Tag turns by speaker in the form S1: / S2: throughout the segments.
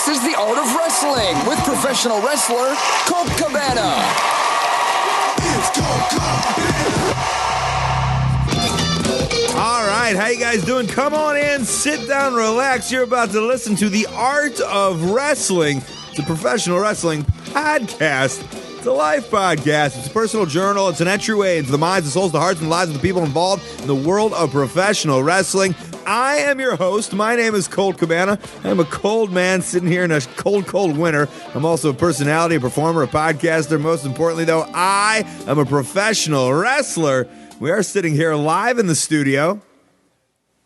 S1: This is The Art of Wrestling with professional wrestler Colt Cabana. It's Colt Cabana.
S2: All right, how you guys doing? Come on in, sit down, relax. You're about to listen to The Art of Wrestling. It's a professional wrestling podcast. It's a life podcast. It's a personal journal. It's an entryway into the minds, the souls, the hearts, and the lives of the people involved in the world of professional wrestling. I am your host. My name is Colt Cabana. I'm a cold man sitting here in a cold winter. I'm also a personality, a performer, a podcaster. Most importantly, though, I am a professional wrestler. We are sitting here live in the studio,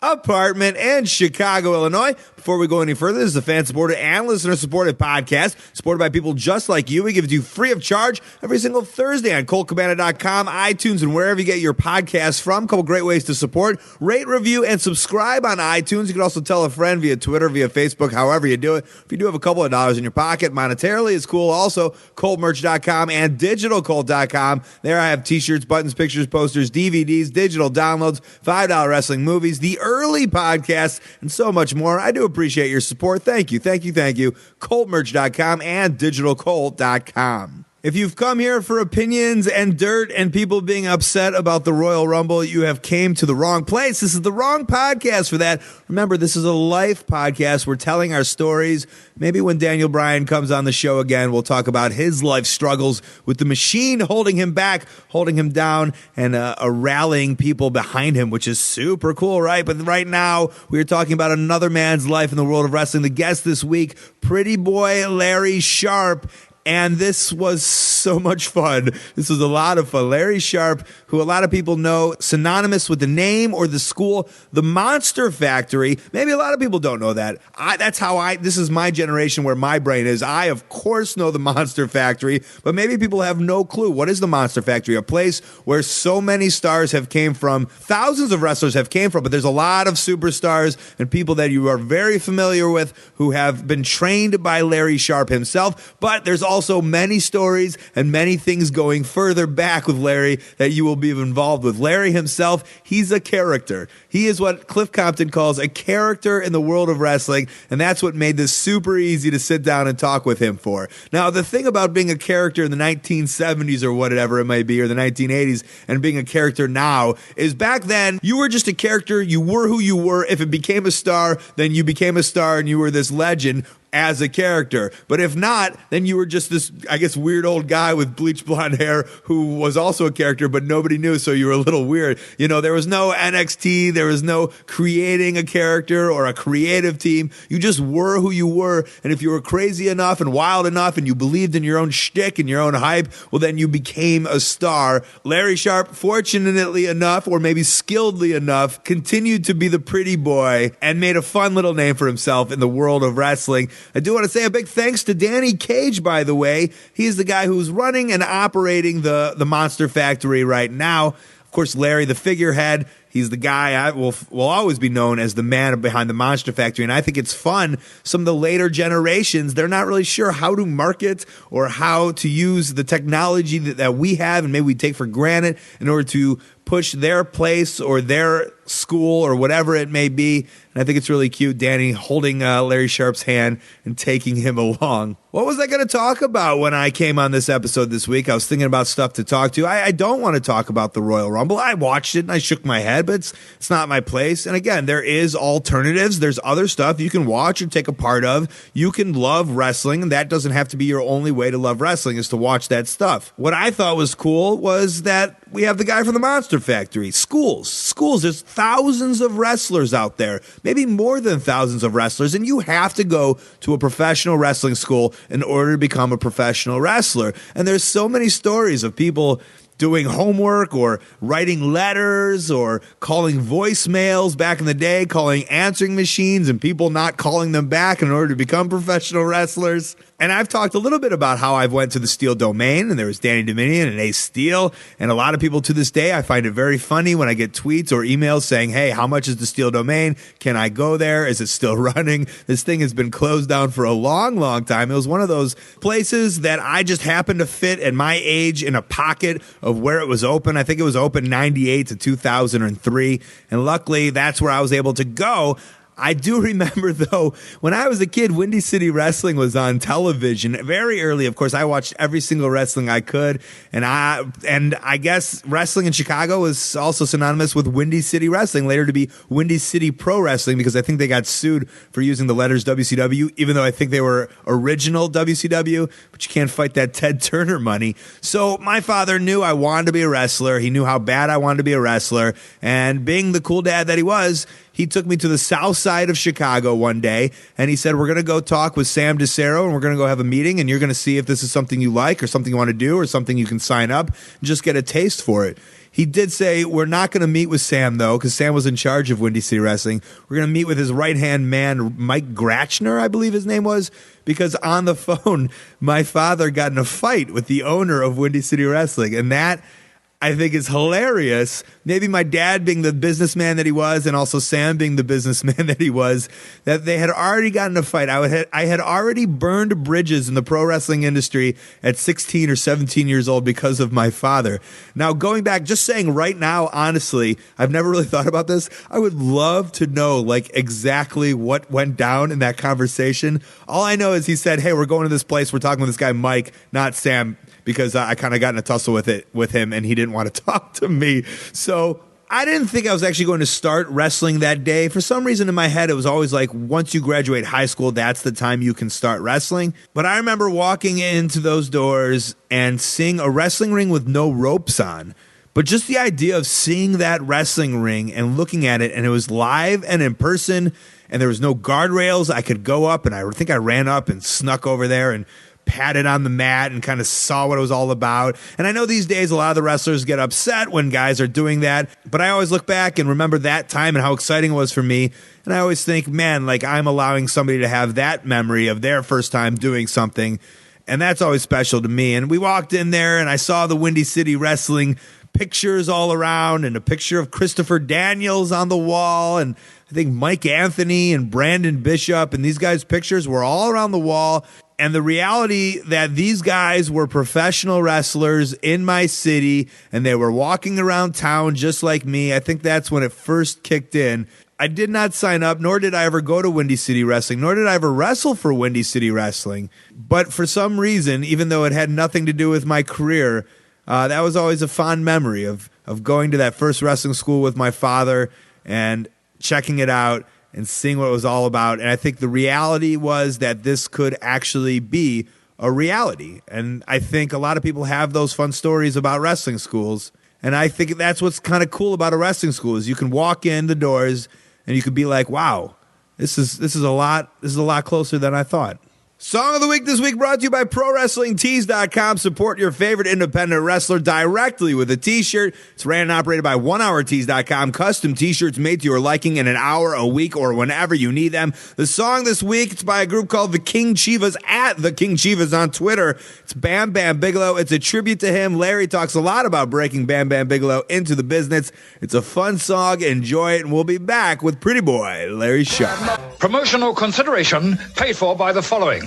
S2: apartment in Chicago, Illinois. Before we go any further, this is a fan-supported and listener-supported podcast supported by people just like you. We give it to you free of charge every single Thursday on ColtCabana.com, iTunes, and wherever you get your podcasts from. A couple great ways to support. Rate, review, and subscribe on iTunes. You can also tell a friend via Twitter, via Facebook, however you do it. If you do have a couple of dollars in your pocket, monetarily, it's cool. Also, ColtMerch.com and DigitalColt.com. There I have t-shirts, buttons, pictures, posters, DVDs, digital downloads, $5 wrestling movies, the early podcasts, and so much more. I do appreciate your support. Thank you. ColtMerch.com and DigitalColt.com. If you've come here for opinions and dirt and people being upset about the Royal Rumble, you have came to the wrong place. This is the wrong podcast for that. Remember, this is a life podcast. We're telling our stories. Maybe when Daniel Bryan comes on the show again, we'll talk about his life struggles with the machine holding him back, holding him down, and rallying people behind him, which is super cool, right? But right now, we are talking about another man's life in the world of wrestling. The guest this week, Pretty Boy Larry Sharpe. And this was so much fun. This was a lot of fun. Larry Sharpe, who a lot of people know, synonymous with the name or the school, the Monster Factory. Maybe a lot of people don't know that. This is my generation where my brain is. I, of course, know the Monster Factory, but maybe people have no clue. What is the Monster Factory? A place where so many stars have came from, thousands of wrestlers have came from, but there's a lot of superstars and people that you are very familiar with who have been trained by Larry Sharpe himself, but there's also many stories and many things going further back with Larry that you will be involved with. Larry himself, he's a character. He is what Cliff Compton calls a character in the world of wrestling, and that's what made this super easy to sit down and talk with him for. Now, the thing about being a character in the 1970s or whatever it might be, or the 1980s, and being a character now, is back then, you were just a character, you were who you were. If it became a star, then you became a star and you were this legend as a character. But if not, then you were just this, I guess, weird old guy with bleached blonde hair who was also a character, but nobody knew, so you were a little weird. You know, there was no NXT, there was no creating a character or a creative team. You just were who you were, and if you were crazy enough and wild enough and you believed in your own shtick and your own hype, well, then you became a star. Larry Sharpe, fortunately enough, or maybe skilledly enough, continued to be the pretty boy and made a fun little name for himself in the world of wrestling. I do want to say a big thanks to Danny Cage, by the way. He's the guy who's running and operating the Monster Factory right now. Of course, Larry, the figurehead, he's the guy I will always be known as the man behind the Monster Factory, and I think it's fun. Some of the later generations, they're not really sure how to market or how to use the technology that we have and maybe we take for granted in order to push their place or their school or whatever it may be. And I think it's really cute, Danny holding Larry Sharpe's hand and taking him along. What was I going to talk about when I came on this episode this week? I was thinking about stuff to talk to. I don't want to talk about the Royal Rumble. I watched it and I shook my head, but it's not my place. And again, there is alternatives. There's other stuff you can watch and take a part of. You can love wrestling, and that doesn't have to be your only way to love wrestling, is to watch that stuff. What I thought was cool was that we have the guy from the Monster Factory. Schools. There's thousands of wrestlers out there, maybe more than thousands of wrestlers, and you have to go to a professional wrestling school in order to become a professional wrestler. And there's so many stories of people doing homework or writing letters or calling voicemails back in the day, calling answering machines and people not calling them back in order to become professional wrestlers. And I've talked a little bit about how I've went to the Steel Domain, and there was Danny Dominion and Ace Steel, and a lot of people to this day, I find it very funny when I get tweets or emails saying, hey, how much is the Steel Domain? Can I go there? Is it still running? This thing has been closed down for a long, long time. It was one of those places that I just happened to fit at my age in a pocket of where it was open. I think it was open 98 to 2003, and luckily that's where I was able to go. I do remember, though, when I was a kid, Windy City Wrestling was on television very early. Of course, I watched every single wrestling I could, and I guess wrestling in Chicago was also synonymous with Windy City Wrestling, later to be Windy City Pro Wrestling, because I think they got sued for using the letters WCW, even though I think they were original WCW, but you can't fight that Ted Turner money. So my father knew I wanted to be a wrestler. He knew how bad I wanted to be a wrestler, and being the cool dad that he was, he took me to the south side of Chicago one day, and he said, we're going to go talk with Sam DeCero, and we're going to go have a meeting, and you're going to see if this is something you like or something you want to do or something you can sign up and just get a taste for it. He did say, we're not going to meet with Sam, though, because Sam was in charge of Windy City Wrestling. We're going to meet with his right-hand man, Mike Gratchner, I believe his name was, because on the phone, my father got in a fight with the owner of Windy City Wrestling, and that, I think, is hilarious. Maybe my dad being the businessman that he was, and also Sam being the businessman that he was, that they had already gotten a fight. I had already burned bridges in the pro wrestling industry at 16 or 17 years old because of my father. Now, going back, just saying right now, honestly, I've never really thought about this. I would love to know, like, exactly what went down in that conversation. All I know is he said, hey, we're going to this place. We're talking with this guy, Mike, not Sam, because I kind of got in a tussle with him, and he didn't want to talk to me. So I didn't think I was actually going to start wrestling that day. For some reason in my head, it was always like, once you graduate high school, that's the time you can start wrestling. But I remember walking into those doors and seeing a wrestling ring with no ropes on. But just the idea of seeing that wrestling ring and looking at it, and it was live and in person, and there was no guardrails. I could go up, and I think I ran up and snuck over there and patted on the mat and kind of saw what it was all about. And I know these days a lot of the wrestlers get upset when guys are doing that, but I always look back and remember that time and how exciting it was for me. And I always think, man, like, I'm allowing somebody to have that memory of their first time doing something. And that's always special to me. And we walked in there and I saw the Windy City Wrestling pictures all around, and a picture of Christopher Daniels on the wall, and I think Mike Anthony and Brandon Bishop, and these guys' pictures were all around the wall. And the reality that these guys were professional wrestlers in my city, and they were walking around town just like me, I think that's when it first kicked in. I did not sign up, nor did I ever go to Windy City Wrestling, nor did I ever wrestle for Windy City Wrestling. But for some reason, even though it had nothing to do with my career, that was always a fond memory of going to that first wrestling school with my father and checking it out and seeing what it was all about. And I think the reality was that this could actually be a reality. And I think a lot of people have those fun stories about wrestling schools. And I think that's what's kind of cool about a wrestling school is you can walk in the doors and you could be like, wow, this is a lot closer than I thought. Song of the Week this week brought to you by ProWrestlingTees.com. Support your favorite independent wrestler directly with a t-shirt. It's ran and operated by OneHourTees.com. Custom t-shirts made to your liking in an hour, a week, or whenever you need them. The song this week, it's by a group called The King Chivas, at The King Chivas on Twitter. It's Bam Bam Bigelow. It's a tribute to him. Larry talks a lot about breaking Bam Bam Bigelow into the business. It's a fun song. Enjoy it, and we'll be back with Pretty Boy Larry Sharpe.
S3: Promotional consideration paid for by the following.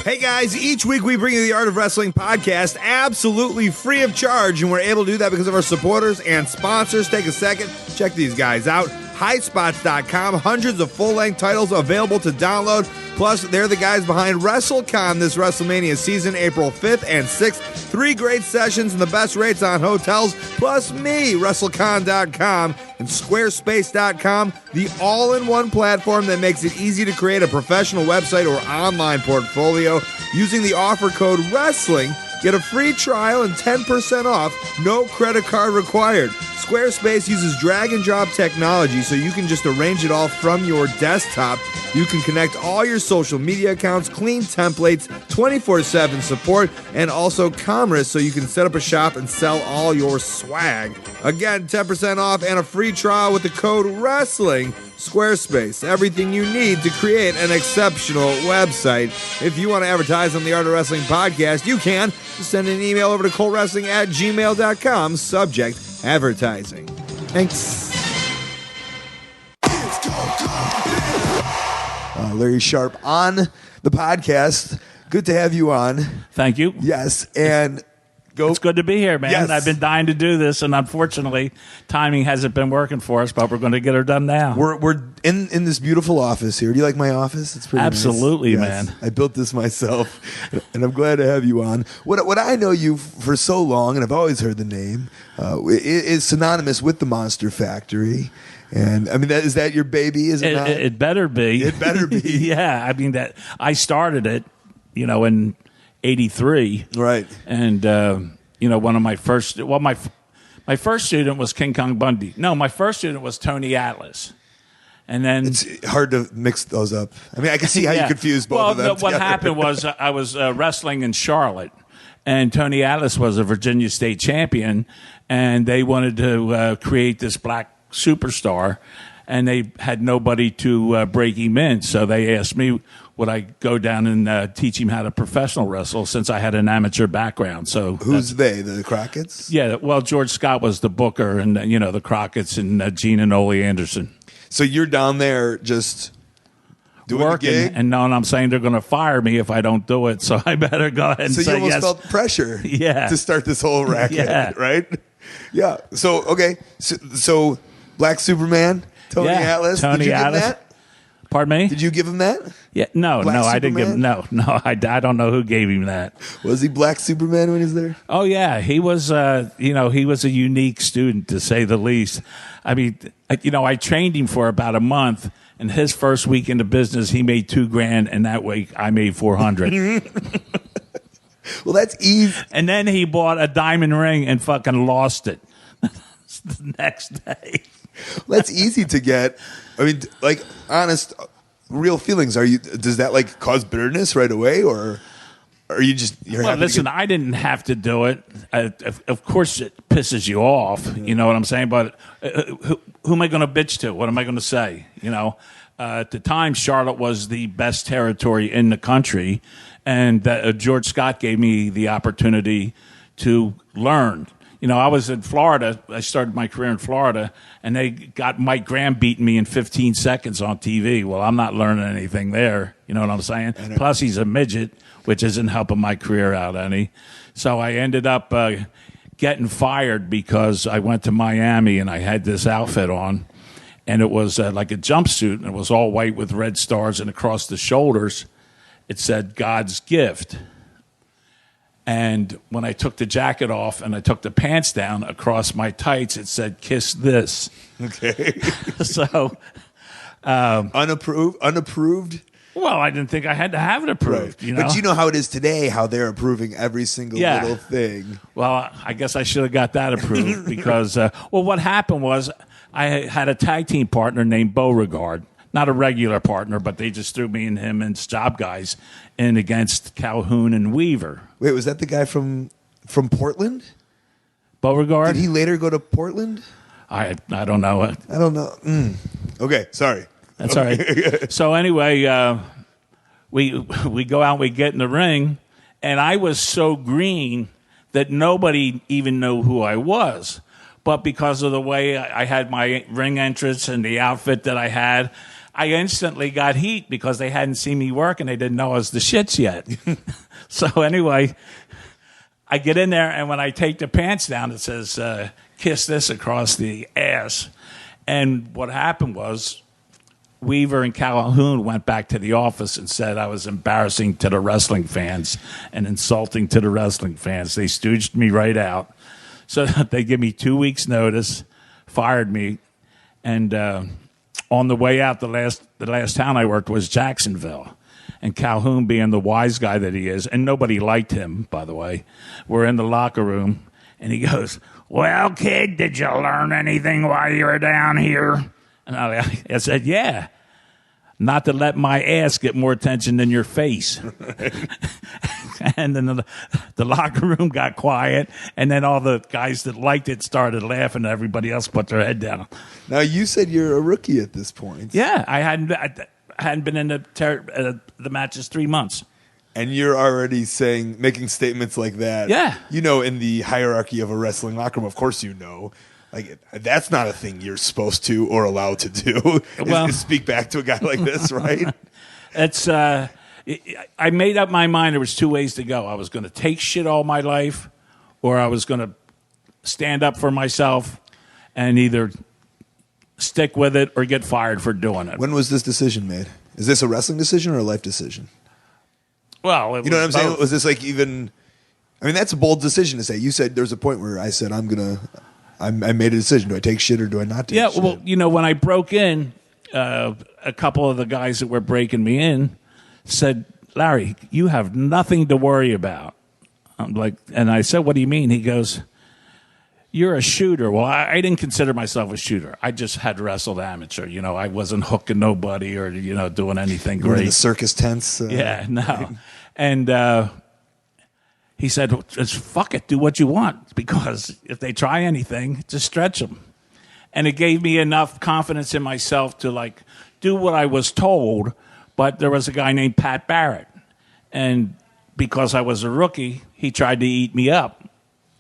S2: Hey guys, each week we bring you the Art of Wrestling podcast absolutely free of charge, and we're able to do that because of our supporters and sponsors. Take a second, check these guys out. Highspots.com, hundreds of full-length titles available to download. Plus, they're the guys behind WrestleCon this WrestleMania season, April 5th and 6th. 3 great sessions and the best rates on hotels, plus me, WrestleCon.com, and Squarespace.com, the all-in-one platform that makes it easy to create a professional website or online portfolio. Using the offer code WRESTLING, get a free trial and 10% off, no credit card required. Squarespace uses drag-and-drop technology, so you can just arrange it all from your desktop. You can connect all your social media accounts, clean templates, 24/7 support, and also commerce, so you can set up a shop and sell all your swag. Again, 10% off and a free trial with the code WRESTLING. Squarespace, everything you need to create an exceptional website. If you want to advertise on the Art of Wrestling podcast, you can. Just send an email over to coltwrestling@gmail.com, subject advertising. Thanks. Larry Sharpe on the podcast. Good to have you on.
S4: Thank you.
S2: Yes, and Go.
S4: It's good to be here, man.
S2: Yes.
S4: I've been dying to do this, and unfortunately, timing hasn't been working for us, but we're going to get her done now.
S2: We're in this beautiful office here. Do you like my office? It's pretty
S4: Absolutely,
S2: nice.
S4: man.
S2: I built this myself, and I'm glad to have you on. What I know you for so long, and I've always heard the name, is synonymous with the Monster Factory. And I mean, is that your baby? Is it not?
S4: It better be.
S2: It better be.
S4: Yeah, I mean that I started it, in '83,
S2: Right.
S4: And one of my first, my first student was King Kong Bundy. No, my first student was Tony Atlas, and then
S2: It's hard to mix those up. I mean, I can see how you confuse both of them.
S4: What
S2: together.
S4: happened was I was wrestling in Charlotte, and Tony Atlas was a Virginia State champion, and they wanted to create this black superstar, and they had nobody to break him in, so they asked me would I go down and teach him how to professional wrestle since I had an amateur background. So
S2: Who's they? The Crockett's?
S4: Yeah, well, George Scott was the booker, and the Crockett's and Gene and Ole Anderson.
S2: So you're down there just doing
S4: Working,
S2: the gig?
S4: and knowing I'm saying they're going to fire me if I don't do it, so I better go ahead and
S2: So you
S4: say
S2: almost
S4: yes.
S2: felt pressure
S4: Yeah.
S2: to start this whole racket,
S4: Yeah.
S2: right? Yeah. So, okay. So Black Superman, Tony
S4: Yeah,
S2: Atlas.
S4: Tony
S2: Did you give him
S4: Atlas.
S2: that?
S4: Pardon me?
S2: Did you give him that?
S4: Yeah, no,
S2: Black
S4: I didn't give him.
S2: Superman?
S4: No, I don't know who gave him that.
S2: Was he Black Superman when he was there?
S4: Oh yeah, he was. He was a unique student to say the least. I mean, I trained him for about a month, and his first week in the business, he made $2,000, and that week I made $400.
S2: Well, that's easy.
S4: And then he bought a diamond ring and fucking lost it the next day.
S2: That's easy to get. I mean, like, honest, real feelings. Does that like cause bitterness right away, or are you just? You're
S4: Well,
S2: happy to
S4: listen,
S2: get-
S4: I didn't have to do it. Of course, it pisses you off. You know what I'm saying? But who am I going to bitch to? What am I going to say? At the time, Charlotte was the best territory in the country, and George Scott gave me the opportunity to learn. I was in Florida. I started my career in Florida, and they got Mike Graham beating me in 15 seconds on TV. Well, I'm not learning anything there. You know what I'm saying? Plus, he's a midget, which isn't helping my career out any. So I ended up getting fired because I went to Miami and I had this outfit on, and it was like a jumpsuit, and it was all white with red stars, and across the shoulders it said God's gift. And when I took the jacket off and I took the pants down across my tights, it said "Kiss this."
S2: Okay.
S4: So,
S2: unapproved.
S4: well, I didn't think I had to have it approved.
S2: Right. But you know how it is today, how they're approving every single
S4: Yeah.
S2: little thing.
S4: Well, I guess I should have got that approved because, what happened was I had a tag team partner named Beauregard. Not a regular partner, but they just threw me and him and job guys in against Calhoun and Weaver.
S2: Wait, was that the guy from Portland?
S4: Beauregard?
S2: Did he later go to Portland?
S4: I don't know.
S2: I don't know. Okay, sorry.
S4: That's all right. So anyway, we go out, we get in the ring, and I was so green that nobody even knew who I was. But because of the way I had my ring entrance and the outfit that I had, I instantly got heat because they hadn't seen me work and they didn't know I was the shits yet. So anyway, I get in there, and when I take the pants down, it says, "Kiss this" across the ass. And what happened was Weaver and Calhoun went back to the office and said I was embarrassing to the wrestling fans and insulting to the wrestling fans. They stooged me right out. So they give me 2 weeks' notice, fired me, and on the way out, the last town I worked was Jacksonville. And Calhoun, being the wise guy that he is, and nobody liked him, by the way, we're in the locker room, and he goes, "Well, kid, did you learn anything while you were down here?" And I said, "Yeah. Not to let my ass get more attention than your face." And then the locker room got quiet, and then all the guys that liked it started laughing, and everybody else put their head down.
S2: Now, you said you're a rookie at this point.
S4: Yeah, I hadn't been in the matches 3 months.
S2: And you're already making statements like that.
S4: Yeah.
S2: In the hierarchy of a wrestling locker room, of course like, that's not a thing you're supposed to or allowed to do, is speak back to a guy like this, right?
S4: It's I made up my mind there was two ways to go. I was going to take shit all my life, or I was going to stand up for myself and either stick with it or get fired for doing it.
S5: When was this decision made? Is this a wrestling decision or a life decision?
S4: Well,
S5: you know what I'm saying? Was this like even? I mean, that's a bold decision to say. You said there's a point where I said I made a decision. Do I take shit or do I not take shit?
S4: Yeah, well, you know, when I broke in, a couple of the guys that were breaking me in said, Larry, you have nothing to worry about. I'm like, and I said, what do you mean? He goes, you're a shooter. Well, I didn't consider myself a shooter. I just had wrestled amateur. You know, I wasn't hooking nobody or, you know, doing anything great.
S5: In the circus tents?
S4: Yeah, no. And he said, just fuck it, do what you want. Because if they try anything, just stretch them. And it gave me enough confidence in myself to, like, do what I was told. But there was a guy named Pat Barrett. And because I was a rookie, he tried to eat me up,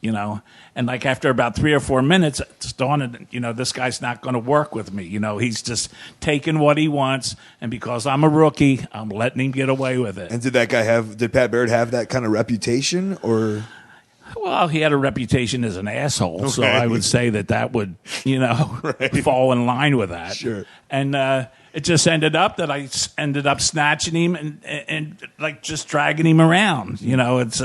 S4: you know. And, like, after about 3 or 4 minutes, it's dawned, you know, this guy's not going to work with me. You know, he's just taking what he wants. And because I'm a rookie, I'm letting him get away with it.
S5: And did Pat Barrett have that kind of reputation or?
S4: Well, he had a reputation as an asshole, so I would say that would, you know, fall in line with that.
S5: Sure.
S4: And it just ended up that I ended up snatching him and like just dragging him around. You know, it's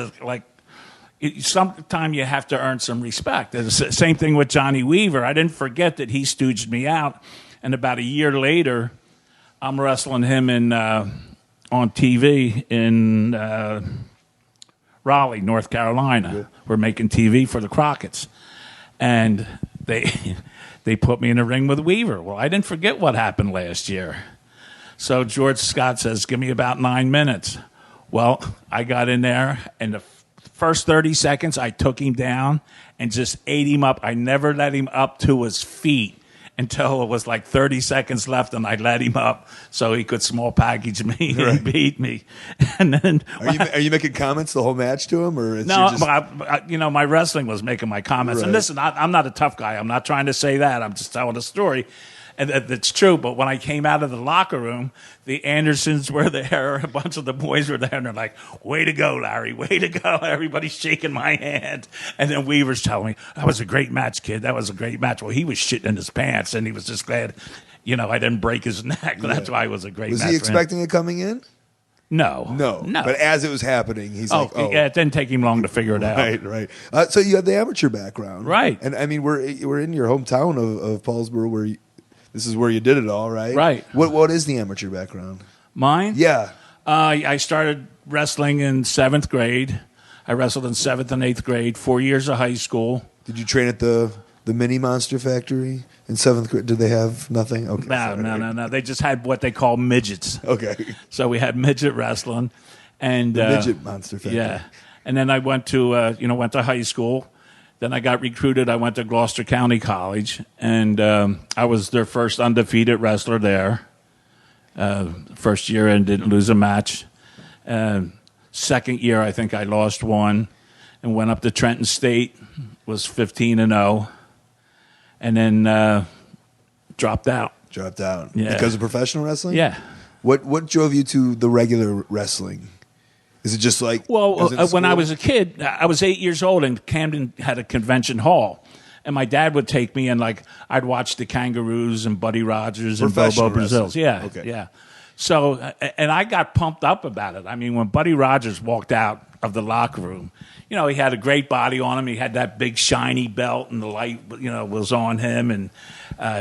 S4: sometimes you have to earn some respect. It's the same thing with Johnny Weaver. I didn't forget that he stooged me out, and about a year later, I'm wrestling him on TV in Raleigh, North Carolina. Yeah. We're making TV for the Crockett's. And they put me in a ring with Weaver. Well, I didn't forget what happened last year. So George Scott says, give me about 9 minutes. Well, I got in there, and the first 30 seconds, I took him down and just ate him up. I never let him up to his feet until it was like 30 seconds left, and I let him up so he could small package me and beat me. And then
S5: are you making comments the whole match to him, or
S4: no? But you know, my wrestling was making my comments. Right. And listen, I'm not a tough guy. I'm not trying to say that. I'm just telling a story. And that's true, but when I came out of the locker room, the Andersons were there, a bunch of the boys were there, and they're like, way to go, Larry, way to go. Everybody's shaking my hand. And then Weaver's telling me, that was a great match, kid. That was a great match. Well, he was shitting in his pants, and he was just glad, you know, I didn't break his neck. Yeah. That's why it was a great match.
S5: Was he expecting it coming in?
S4: No.
S5: But as it was happening, he's like, oh.
S4: Yeah, it didn't take him long to figure it out.
S5: Right. So you had the amateur background.
S4: Right.
S5: And, I mean, we're in your hometown of Paulsboro where this is where you did it all, right?
S4: Right.
S5: What is the amateur background?
S4: Mine?
S5: Yeah.
S4: I started wrestling in 7th grade. I wrestled in 7th and 8th grade, 4 years of high school.
S5: Did you train at the Mini Monster Factory in 7th grade? Did they have nothing? Okay.
S4: No. They just had what they call midgets.
S5: Okay.
S4: So we had midget wrestling. And
S5: the Midget Monster Factory.
S4: Yeah. And then I went to high school. Then I got recruited. I went to Gloucester County College, and I was their first undefeated wrestler there. First year and didn't lose a match. Second year, I think I lost one and went up to Trenton State, was 15-0, and then dropped out.
S5: Dropped out?
S4: Yeah.
S5: Because of professional wrestling?
S4: Yeah.
S5: What drove you to the regular wrestling? Is it just like...
S4: Well, when I was a kid, I was 8 years old, and Camden had a convention hall. And my dad would take me, and like I'd watch the Kangaroos and Buddy Rogers and Bobo Brazils. Yeah,
S5: okay.
S4: Yeah. So, and I got pumped up about it. I mean, when Buddy Rogers walked out of the locker room, you know, he had a great body on him. He had that big shiny belt, and the light, you know, was on him. And,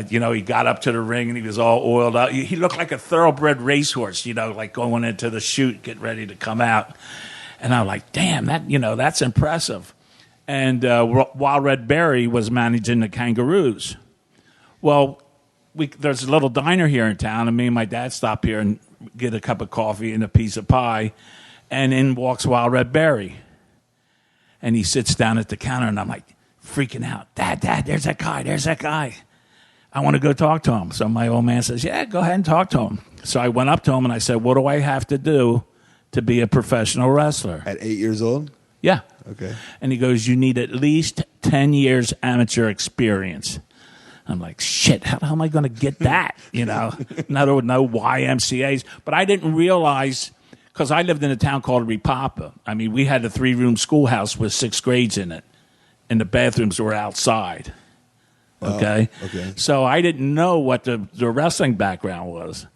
S4: you know, he got up to the ring, and he was all oiled up. He looked like a thoroughbred racehorse, you know, like going into the chute, getting ready to come out. And I'm like, damn, that's impressive. And Wild Red Berry was managing the Kangaroos. Well, there's a little diner here in town, and me and my dad stop here and get a cup of coffee and a piece of pie, and in walks Wild Red Berry. And he sits down at the counter, and I'm like freaking out. Dad, there's that guy. I want to go talk to him. So my old man says, yeah, go ahead and talk to him. So I went up to him, and I said, what do I have to do to be a professional wrestler?
S5: At 8 years old?
S4: Yeah.
S5: Okay.
S4: And he goes, you need at least 10 years amateur experience. I'm like, shit, how am I going to get that? You know, no YMCAs. But I didn't realize, because I lived in a town called Repapa. I mean, we had a 3-room schoolhouse with 6 grades in it. and the bathrooms were outside. Okay?
S5: okay.
S4: So I didn't know what the wrestling background was.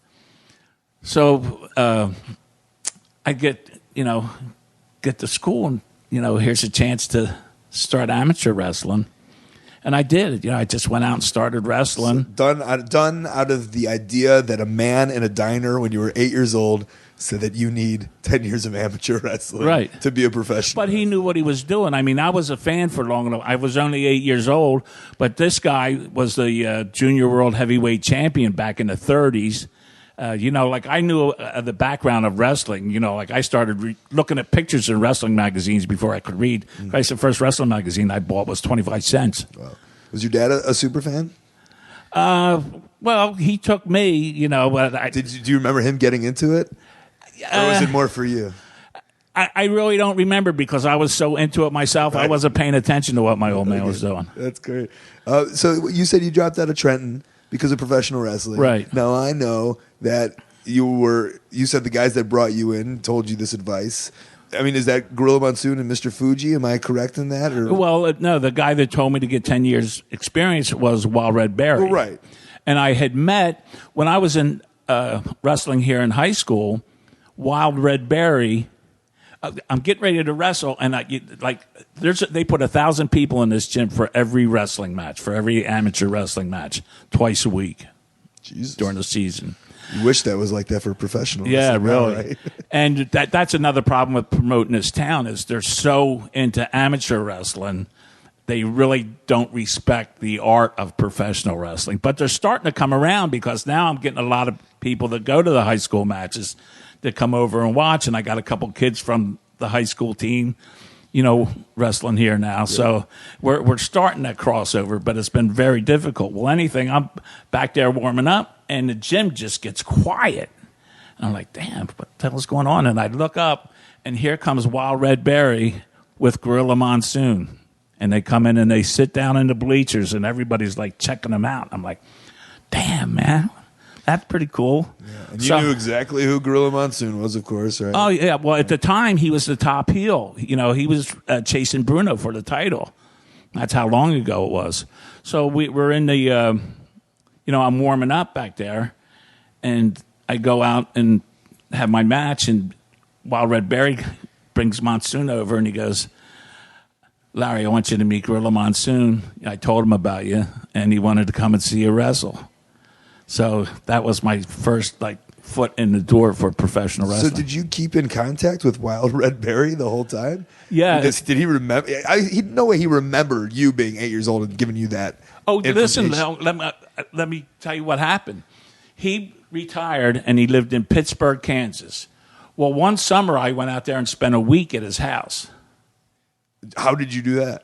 S4: So I get to school and, here's a chance to start amateur wrestling. And I did. I just went out and started wrestling.
S5: Done out of the idea that a man in a diner when you were 8 years old said that you need 10 years of amateur wrestling to be a professional.
S4: But he knew what he was doing. I mean, I was a fan for long enough. I was only 8 years old, but this guy was the junior world heavyweight champion back in the 30s. I knew the background of wrestling. I started looking at pictures in wrestling magazines before I could read. The first wrestling magazine I bought was 25 cents.
S5: Wow. Was your dad a super fan?
S4: Well, he took me, But
S5: do you remember him getting into it? Or was it more for you?
S4: I really don't remember because I was so into it myself.
S5: Right.
S4: I wasn't paying attention to what my old man was doing.
S5: That's great. So you said you dropped out of Trenton because of professional wrestling.
S4: Right.
S5: Now I know that you said the guys that brought you in told you this advice. I mean, is that Gorilla Monsoon and Mr. Fuji? Am I correct in that? Or?
S4: Well, no, the guy that told me to get 10 years experience was Wild Red Barry.
S5: Well, right.
S4: And I had met, when I was in wrestling here in high school, Wild Red Barry, I'm getting ready to wrestle, and they put 1,000 people in this gym for every wrestling match, for every amateur wrestling match, twice a week.
S5: Jesus.
S4: During the season.
S5: You wish that was like that for professionals.
S4: Yeah, really.
S5: Right?
S4: And that's another problem with promoting this town is they're so into amateur wrestling, they really don't respect the art of professional wrestling. But they're starting to come around because now I'm getting a lot of people that go to the high school matches that come over and watch, and I got a couple kids from the high school team, wrestling here now. Yeah. So we're starting that crossover, but it's been very difficult. Well, I'm back there warming up, and the gym just gets quiet. And I'm like, damn, what the hell's going on? And I look up, and here comes Wild Red Barry with Gorilla Monsoon. And they come in and they sit down in the bleachers, and everybody's like checking them out. I'm like, damn, man. That's pretty cool.
S5: Yeah. And you knew exactly who Gorilla Monsoon was, of course, right?
S4: Oh, yeah. Well, at the time, he was the top heel. He was chasing Bruno for the title. That's how long ago it was. So we're in the, I'm warming up back there, and I go out and have my match, and Wild Red Barry brings Monsoon over, and he goes, Larry, I want you to meet Gorilla Monsoon. I told him about you, and he wanted to come and see you wrestle. So that was my first foot in the door for professional wrestling.
S5: So did you keep in contact with Wild Red Barry the whole time?
S4: Yeah.
S5: Did he remember? No way he remembered you being 8 years old and giving you that.
S4: Oh, listen, let me tell you what happened. He retired and he lived in Pittsburgh, Kansas. Well, one summer I went out there and spent a week at his house.
S5: How did you do that?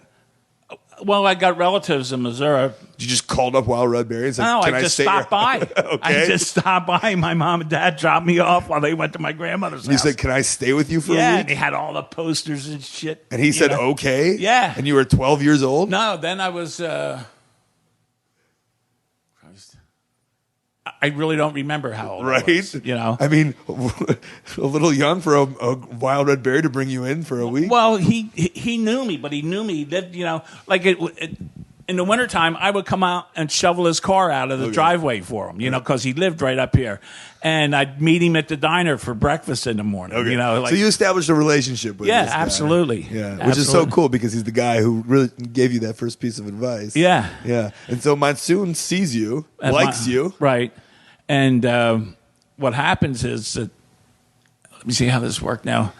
S4: Well, I got relatives in Missouri.
S5: You just called up Wild Red Barry and said,
S4: No,
S5: can
S4: I just stopped by.
S5: Okay.
S4: I just stopped by. My mom and dad dropped me off while they went to my grandmother's house.
S5: You said, can I stay with you for a week?
S4: Yeah, and he had all the posters and shit.
S5: And he said, okay?
S4: Yeah.
S5: And you were 12 years old?
S4: No, then I was... I really don't remember how old I was,
S5: I mean, a little young for a Wild Red Barry to bring you in for a week?
S4: Well, he knew me, but he knew me. That in the wintertime, I would come out and shovel his car out of the driveway for him, because he lived right up here. And I'd meet him at the diner for breakfast in the morning.
S5: Okay. So you established a relationship with this guy.
S4: Absolutely.
S5: Yeah,
S4: absolutely.
S5: Which is so cool because he's the guy who really gave you that first piece of advice.
S4: Yeah.
S5: Yeah. And so Monsoon sees you, likes you.
S4: Right. And what happens is that, let me see how this worked now.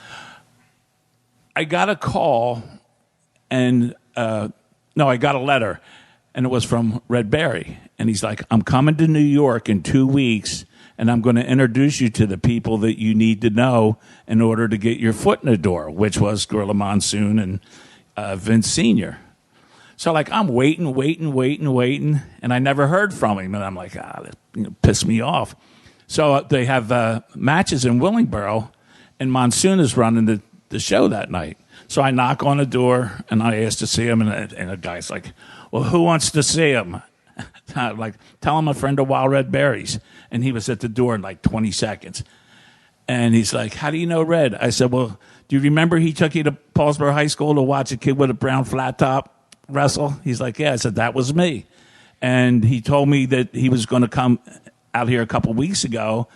S4: I got a call and... I got a letter, and it was from Red Barry. And he's like, I'm coming to New York in 2 weeks, and I'm going to introduce you to the people that you need to know in order to get your foot in the door, which was Gorilla Monsoon and Vince Sr. So, I'm waiting, and I never heard from him. And I'm like, that pissed me off. So they have matches in Willingboro, and Monsoon is running the show that night. So I knock on the door, and I ask to see him, and the guy's like, well, who wants to see him? Tell him a friend of Wild Red Barry's. And he was at the door in 20 seconds. And he's like, how do you know Red? I said, well, do you remember he took you to Paulsboro High School to watch a kid with a brown flat top wrestle? He's like, yeah. I said, that was me. And he told me that he was going to come out here a couple of weeks ago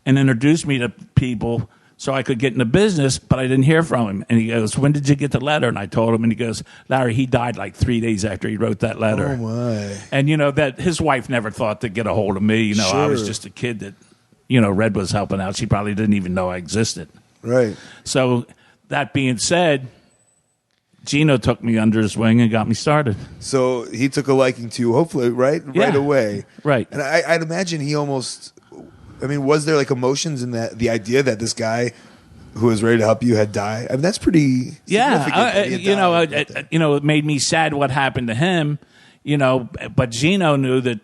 S4: and introduce me to people so I could get in the business, but I didn't hear from him. And he goes, when did you get the letter? And I told him, and he goes, Larry, he died like 3 days after he wrote that letter.
S5: Oh, my.
S4: And, that his wife never thought to get a hold of me. I was just a kid that, Red was helping out. She probably didn't even know I existed.
S5: Right.
S4: So that being said, Gino took me under his wing and got me started.
S5: So he took a liking to you, hopefully, right away.
S4: Right.
S5: And I'd imagine he almost... was there like emotions in that, the idea that this guy who was ready to help you had died? That's pretty significant.
S4: It made me sad what happened to him, but Gino knew that.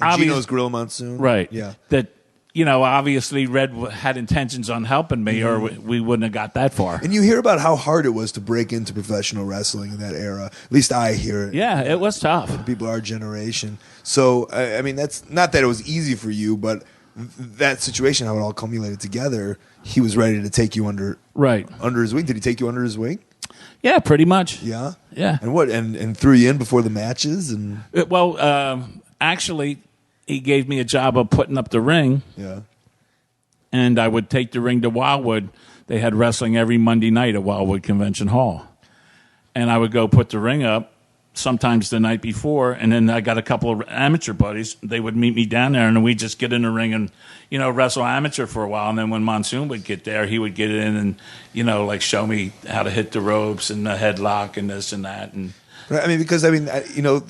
S5: Gino's Grill Monsoon.
S4: Right.
S5: Yeah.
S4: That, obviously Red had intentions on helping me or we wouldn't have got that far.
S5: And you hear about how hard it was to break into professional wrestling in that era. At least I hear it.
S4: Yeah, it was tough.
S5: People our generation. So, that's not that it was easy for you, but that situation, how it all culminated together, he was ready to take you under his wing. Did he take you under his wing?
S4: Yeah, pretty much.
S5: Yeah?
S4: Yeah.
S5: And what? And threw you in before the matches? And
S4: actually, he gave me a job of putting up the ring.
S5: Yeah.
S4: And I would take the ring to Wildwood. They had wrestling every Monday night at Wildwood Convention Hall. And I would go put the ring up, sometimes the night before, and then I got a couple of amateur buddies. They would meet me down there, and we'd just get in the ring and, wrestle amateur for a while. And then when Monsoon would get there, he would get in and, show me how to hit the ropes and the headlock and this and that. And
S5: right, because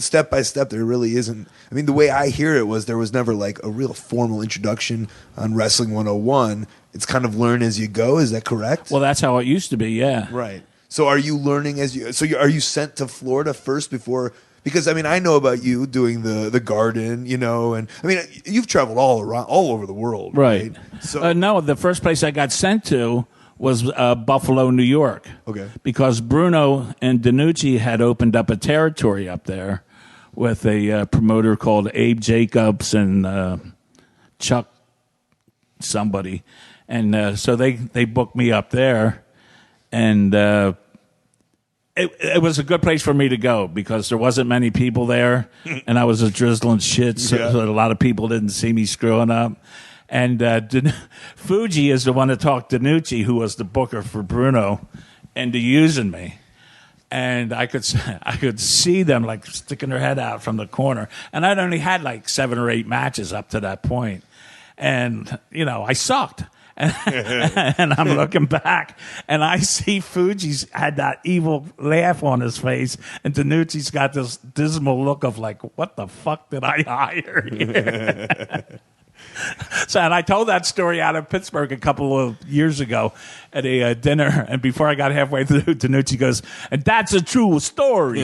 S5: step by step, there really isn't. The way I hear it was there was never like a real formal introduction on Wrestling 101. It's kind of learn as you go. Is that correct?
S4: Well, that's how it used to be. Yeah.
S5: Right. So are you learning as you? So are you sent to Florida first before? Because I know about you doing the garden, and you've traveled all over the world, right?
S4: So no, the first place I got sent to was Buffalo, New York.
S5: Okay.
S4: Because Bruno and DiNucci had opened up a territory up there with a promoter called Abe Jacobs and Chuck somebody, and so they booked me up there. And it was a good place for me to go because there wasn't many people there, and I was a drizzling shit, so a lot of people didn't see me screwing up. And Fuji is the one that talked to DiNucci, who was the booker for Bruno, into using me. And I could see them like sticking their head out from the corner. And I'd only had like 7 or 8 matches up to that point. And, I sucked. And I'm looking back, and I see Fuji's had that evil laugh on his face, and DiNucci's got this dismal look of like, what the fuck did I hire? So, and I told that story out of Pittsburgh a couple of years ago at a dinner, and before I got halfway through, DiNucci goes, and that's a true story.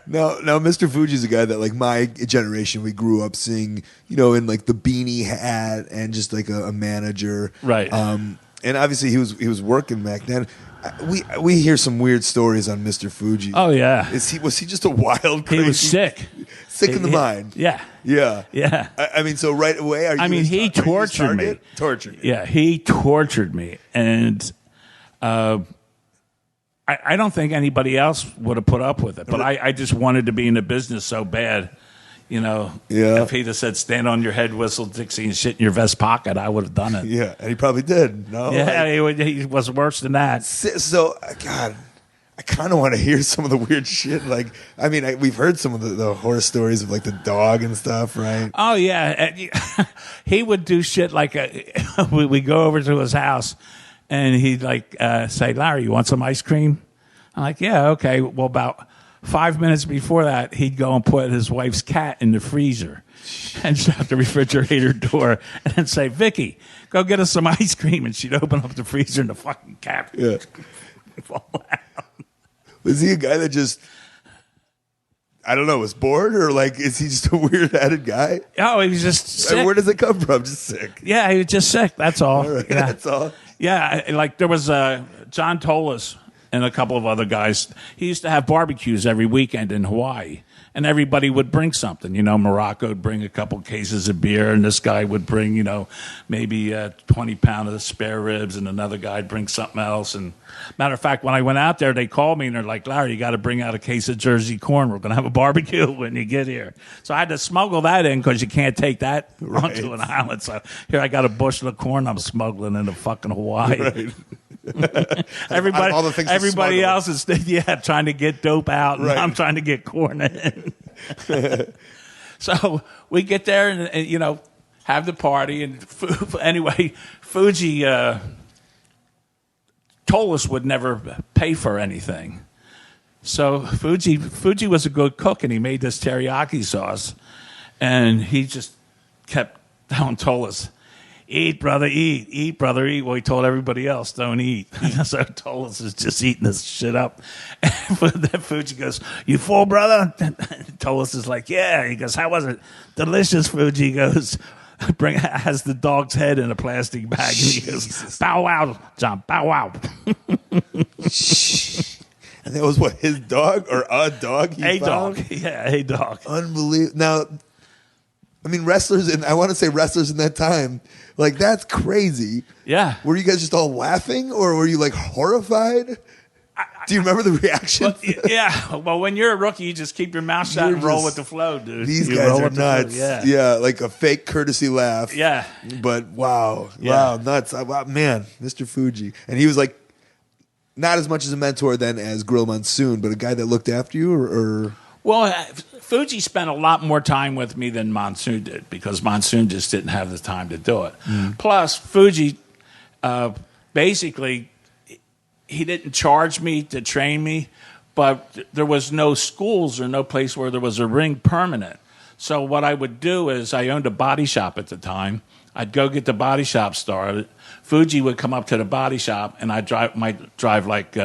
S5: Now, Mr. Fuji's a guy that, like, my generation, we grew up seeing, in, like, the beanie hat and just, like, a manager.
S4: Right.
S5: And obviously he was working back then. We hear some weird stories on Mr. Fuji.
S4: Oh, yeah.
S5: Was he just a wild, crazy?
S4: He was sick.
S5: Sick in the mind.
S4: Yeah.
S5: Yeah.
S4: Yeah.
S5: So right away,
S4: he tortured me.
S5: Tortured you.
S4: Yeah, he tortured me. And I don't think anybody else would have put up with it. But I just wanted to be in the business so bad.
S5: Yeah.
S4: If he'd have said, stand on your head, whistle Dixie, and shit in your vest pocket, I would have done it.
S5: Yeah, and he probably did. No.
S4: Yeah, he was worse than that.
S5: So, God, I kind of want to hear some of the weird shit. Like, we've heard some of the horror stories of, like, the dog and stuff, right?
S4: Oh, yeah. He would do shit like, we go over to his house, and he'd, like, say, Larry, you want some ice cream? I'm like, yeah, okay. Well, about 5 minutes before that, he'd go and put his wife's cat in the freezer and shut the refrigerator door and then say, Vicky, go get us some ice cream. And she'd open up the freezer and the fucking cat would fall out.
S5: Was he a guy that just, I don't know, was bored? Or, like, is he just a weird-headed guy?
S4: Oh, he was just sick.
S5: Like, where does it come from? Just sick?
S4: Yeah, he was just sick. That's all.
S5: All right,
S4: yeah.
S5: that's all?
S4: Yeah, like there was John Tolas and a couple of other guys. He used to have barbecues every weekend in Hawaii. and everybody would bring something. Morocco would bring a couple cases of beer, and this guy would bring, maybe 20 pounds of spare ribs, and another guy would bring something else. And matter of fact, when I went out there, they called me, and they're like, Larry, you got to bring out a case of Jersey corn. We're going to have a barbecue when you get here. So I had to smuggle that in because you can't take that onto an island. So here I got a bushel of corn I'm smuggling into fucking Hawaii.
S5: Right.
S4: Everybody else is trying to get dope out, and
S5: right.
S4: I'm trying to get corn in. So we get there and have the party, and anyway, Fuji told us would never pay for anything. So Fuji was a good cook, and he made this teriyaki sauce, and he just kept told us, eat, brother, eat. Eat, brother, eat. Well, he told everybody else, don't eat. So Tolis is just eating this shit up. And then Fuji goes, you full, brother? Tolis is like, yeah. He goes, how was it? Delicious, Fuji. He goes, has the dog's head in a plastic bag. And he goes, bow wow, John, bow wow.
S5: And that was what, his dog or a dog he found?
S4: Dog. Yeah, a dog.
S5: Unbelievable. Now, I mean, I want to say wrestlers in that time, like, that's crazy.
S4: Yeah.
S5: Were you guys just all laughing, or were you, like, horrified? Do you remember the reaction?
S4: Yeah. Well, when you're a rookie, you just keep your mouth shut and roll with the flow, dude.
S5: These guys are nuts.
S4: Yeah,
S5: like a fake courtesy laugh.
S4: Yeah.
S5: But wow, nuts. Wow, man, Mr. Fuji. And he was like, not as much as a mentor then as Grill Monsoon, but a guy that looked after you, or?
S4: Well, Fuji spent a lot more time with me than Monsoon did, because Monsoon just didn't have the time to do it. Plus, Fuji, basically, he didn't charge me to train me, but there was no schools or no place where there was a ring permanent. So what I would do is, I owned a body shop at the time. I'd go get the body shop started. Fuji would come up to the body shop, and might drive like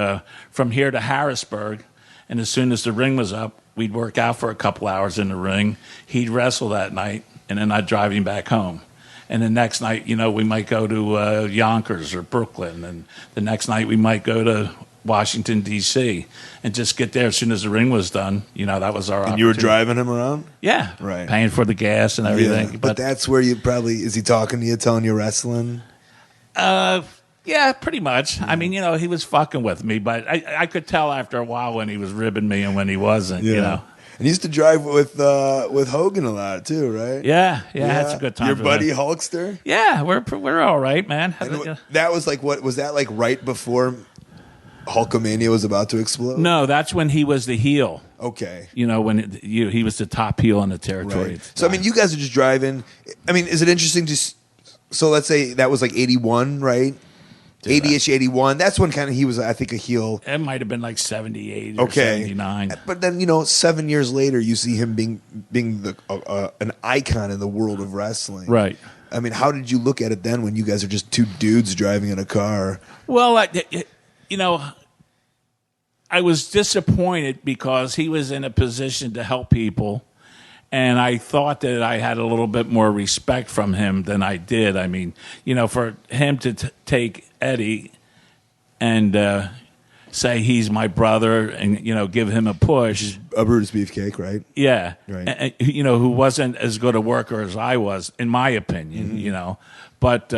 S4: from here to Harrisburg. And as soon as the ring was up, we'd work out for a couple hours in the ring. He'd wrestle that night, and then I'd drive him back home. And the next night, we might go to Yonkers or Brooklyn. And the next night, we might go to Washington, D.C. and just get there as soon as the ring was done. That was our opportunity.
S5: And you were driving him around?
S4: Yeah.
S5: Right.
S4: Paying for the gas and everything.
S5: Yeah, but that's where you probably, is he talking to you, telling you wrestling?
S4: Yeah, pretty much. Yeah. I mean, he was fucking with me, but I could tell after a while when he was ribbing me and when he wasn't, And
S5: he used to drive with Hogan a lot too, right?
S4: Yeah, that's a good time.
S5: Your buddy Hulkster?
S4: Yeah, we're all right, man.
S5: That was like, what was that like right before Hulkamania was about to explode?
S4: No, that's when he was the heel.
S5: Okay.
S4: When he was the top heel in the territory.
S5: Right. So, I mean, you guys are just driving. I mean, is it interesting so let's say that was like 81, right? 80-ish, 81. That's when kind of he was, I think, a heel.
S4: It might have been like 78 or 79.
S5: But then, 7 years later, you see him being an icon in the world of wrestling.
S4: Right.
S5: I mean, how did you look at it then when you guys are just two dudes driving in a car?
S4: Well, I was disappointed because he was in a position to help people. And I thought that I had a little bit more respect from him than I did. I mean, for him to take Eddie and say he's my brother and, give him a push.
S5: A Brutus Beefcake, right?
S4: Yeah.
S5: Right.
S4: And, who wasn't as good a worker as I was, in my opinion, But,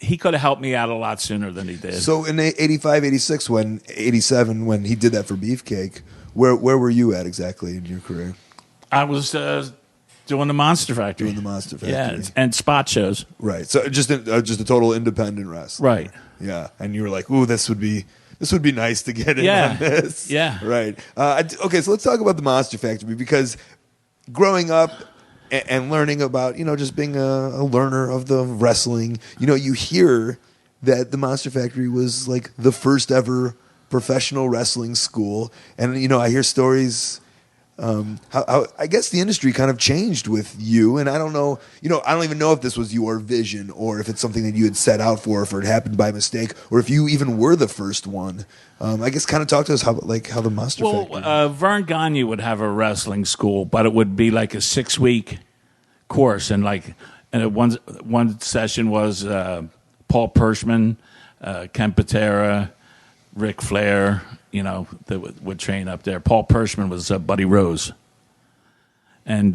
S4: he could have helped me out a lot sooner than he did.
S5: So in 85, 86, 87, when he did that for Beefcake, where were you at exactly in your career?
S4: I was doing the Monster Factory.
S5: Doing the Monster Factory.
S4: Yeah, and spot shows.
S5: Right. So just a total independent wrestler.
S4: Right.
S5: Yeah. And you were like, ooh, this would be nice to get in on this.
S4: Yeah.
S5: Right. Okay, so let's talk about the Monster Factory, because growing up and learning about, just being a learner of the wrestling, you hear that the Monster Factory was like the first ever professional wrestling school. And, I hear stories how I guess the industry kind of changed with you. And I don't know, I don't even know if this was your vision or if it's something that you had set out for, if it happened by mistake, or if you even were the first one. I guess kind of talk to us how the Monster Factory.
S4: Vern Gagne would have a wrestling school, but it would be like a 6-week course. And one session was Paul Pershman, Ken Patera, Ric Flair, that would train up there. Paul Pershman was Buddy Rose. And,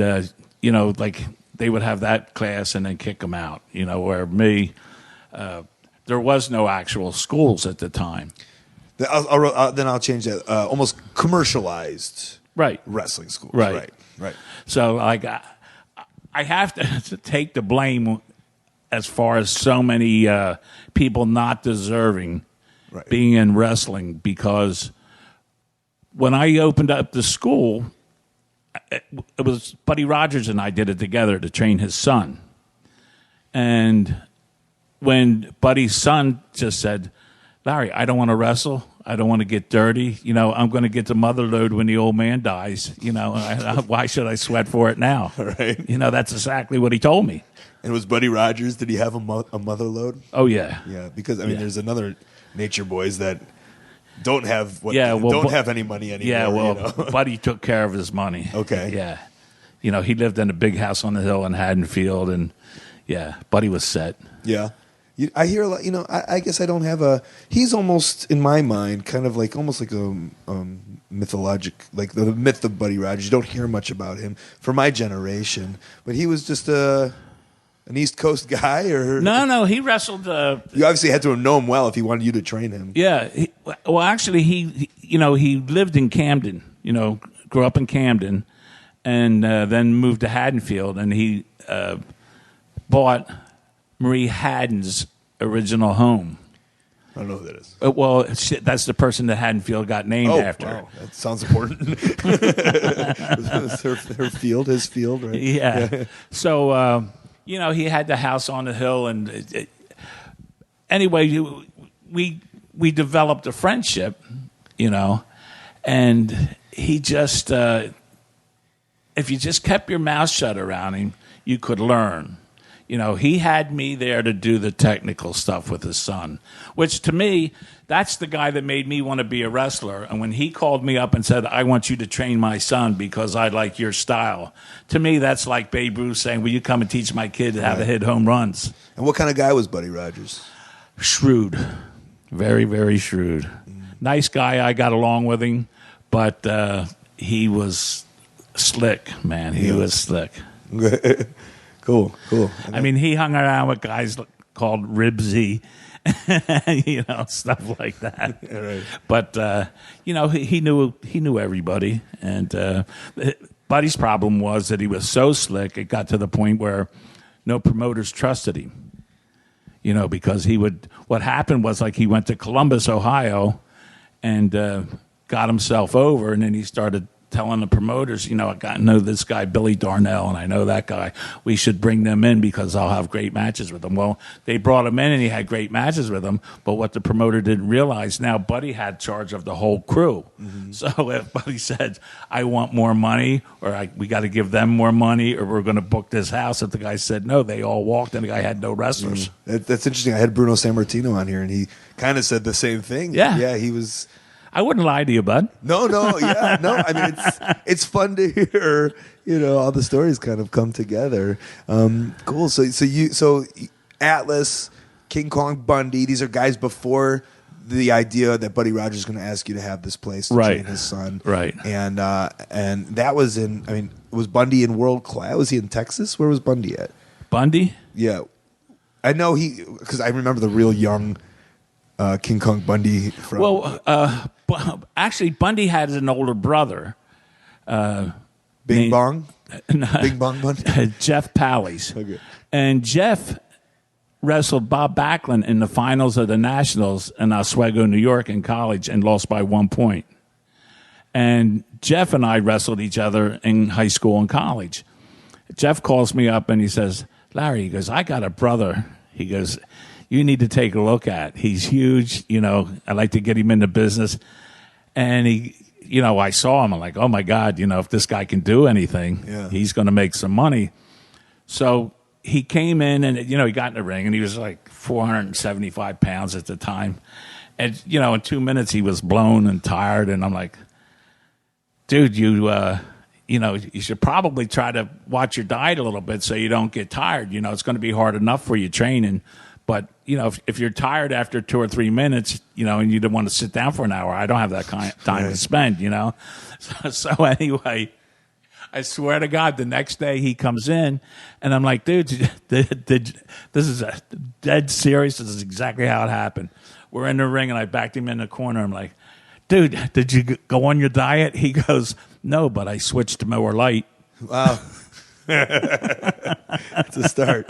S4: like they would have that class and then kick them out, where me, there was no actual schools at the time.
S5: Then I'll change that. Almost commercialized wrestling schools. Right.
S4: So, like, I have to take the blame as far as so many people not deserving being in wrestling, because when I opened up the school, it was Buddy Rogers and I did it together to train his son. And when Buddy's son just said, Larry, I don't want to wrestle. I don't want to get dirty. I'm going to get the mother load when the old man dies. Why should I sweat for it now?
S5: Right.
S4: That's exactly what he told me.
S5: And was Buddy Rogers, did he have a mother load?
S4: Oh, yeah.
S5: Yeah, because, there's another Nature Boys that don't have don't have any money anymore.
S4: Yeah, well, Buddy took care of his money.
S5: Okay.
S4: Yeah. He lived in a big house on the hill in Haddonfield, and, Buddy was set.
S5: Yeah. I hear a lot, I guess I don't have he's almost, in my mind, kind of like, almost like a mythologic, like the myth of Buddy Rogers. You don't hear much about him for my generation, but he was just an East Coast guy, or?
S4: No, he wrestled.
S5: You obviously had to have known him well if he wanted you to train him.
S4: Yeah. Actually, he lived in Camden, grew up in Camden, and then moved to Haddonfield, and he bought Marie Haddon's original home.
S5: I don't know who that is.
S4: Well, that's the person that Haddonfield got named after.
S5: Wow. That sounds important. her field, his field, right?
S4: Yeah. So, he had the house on the hill, and anyway, we developed a friendship, and he just, if you just kept your mouth shut around him, you could learn. He had me there to do the technical stuff with his son, which to me, that's the guy that made me want to be a wrestler. And when he called me up and said, I want you to train my son because I like your style, to me, that's like Babe Ruth saying, will you come and teach my kid how to hit home runs?
S5: And what kind of guy was Buddy Rogers?
S4: Shrewd. Very, very shrewd. Nice guy. I got along with him, but he was slick, man. He was slick.
S5: Cool.
S4: He hung around with guys called Ribsy, stuff like that.
S5: Right.
S4: But he knew everybody, and Buddy's problem was that he was so slick. It got to the point where no promoters trusted him. Because what happened was, like, he went to Columbus, Ohio, and got himself over, and then he started telling the promoters, I know this guy, Billy Darnell, and I know that guy. We should bring them in because I'll have great matches with them. Well, they brought him in, and he had great matches with them. But what the promoter didn't realize, now Buddy had charge of the whole crew. Mm-hmm. So if Buddy said, I want more money, or we got to give them more money, or we're going to book this house, if the guy said no, they all walked, and the guy had no wrestlers.
S5: That's interesting. I had Bruno Sammartino on here, and he kind of said the same thing.
S4: Yeah,
S5: he was...
S4: I wouldn't lie to you, bud.
S5: No. It's fun to hear, all the stories kind of come together. Cool. So Atlas, King Kong Bundy, these are guys before the idea that Buddy Rogers is going to ask you to have this place to train his son.
S4: Right.
S5: And that was was Bundy in world class? Was he in Texas? Where was Bundy at?
S4: Bundy?
S5: Yeah. I know because I remember the real young King Kong Bundy from...
S4: Well, actually, Bundy had an older brother.
S5: Bing Bong? Bing Bong Bundy?
S4: Jeff Pallies.
S5: Okay.
S4: And Jeff wrestled Bob Backlund in the finals of the Nationals in Oswego, New York in college and lost by 1 point. And Jeff and I wrestled each other in high school and college. Jeff calls me up and he says, Larry, he goes, I got a brother. He goes... you need to take a look at. He's huge. I'd like to get him into business. And I saw him. I'm like, oh, my God, if this guy can do anything, he's going to make some money. So he came in and, he got in the ring, and he was like 475 pounds at the time. And, in 2 minutes, he was blown and tired. And I'm like, dude, you should probably try to watch your diet a little bit so you don't get tired. It's going to be hard enough for you training. But, if you're tired after 2 or 3 minutes, and you don't want to sit down for an hour, I don't have that kind of time to spend, So anyway, I swear to God, the next day he comes in, and I'm like, dude, this is a dead serious. This is exactly how it happened. We're in the ring, and I backed him in the corner. I'm like, dude, did you go on your diet? He goes, no, but I switched to Miller Lite.
S5: Wow. It's a start.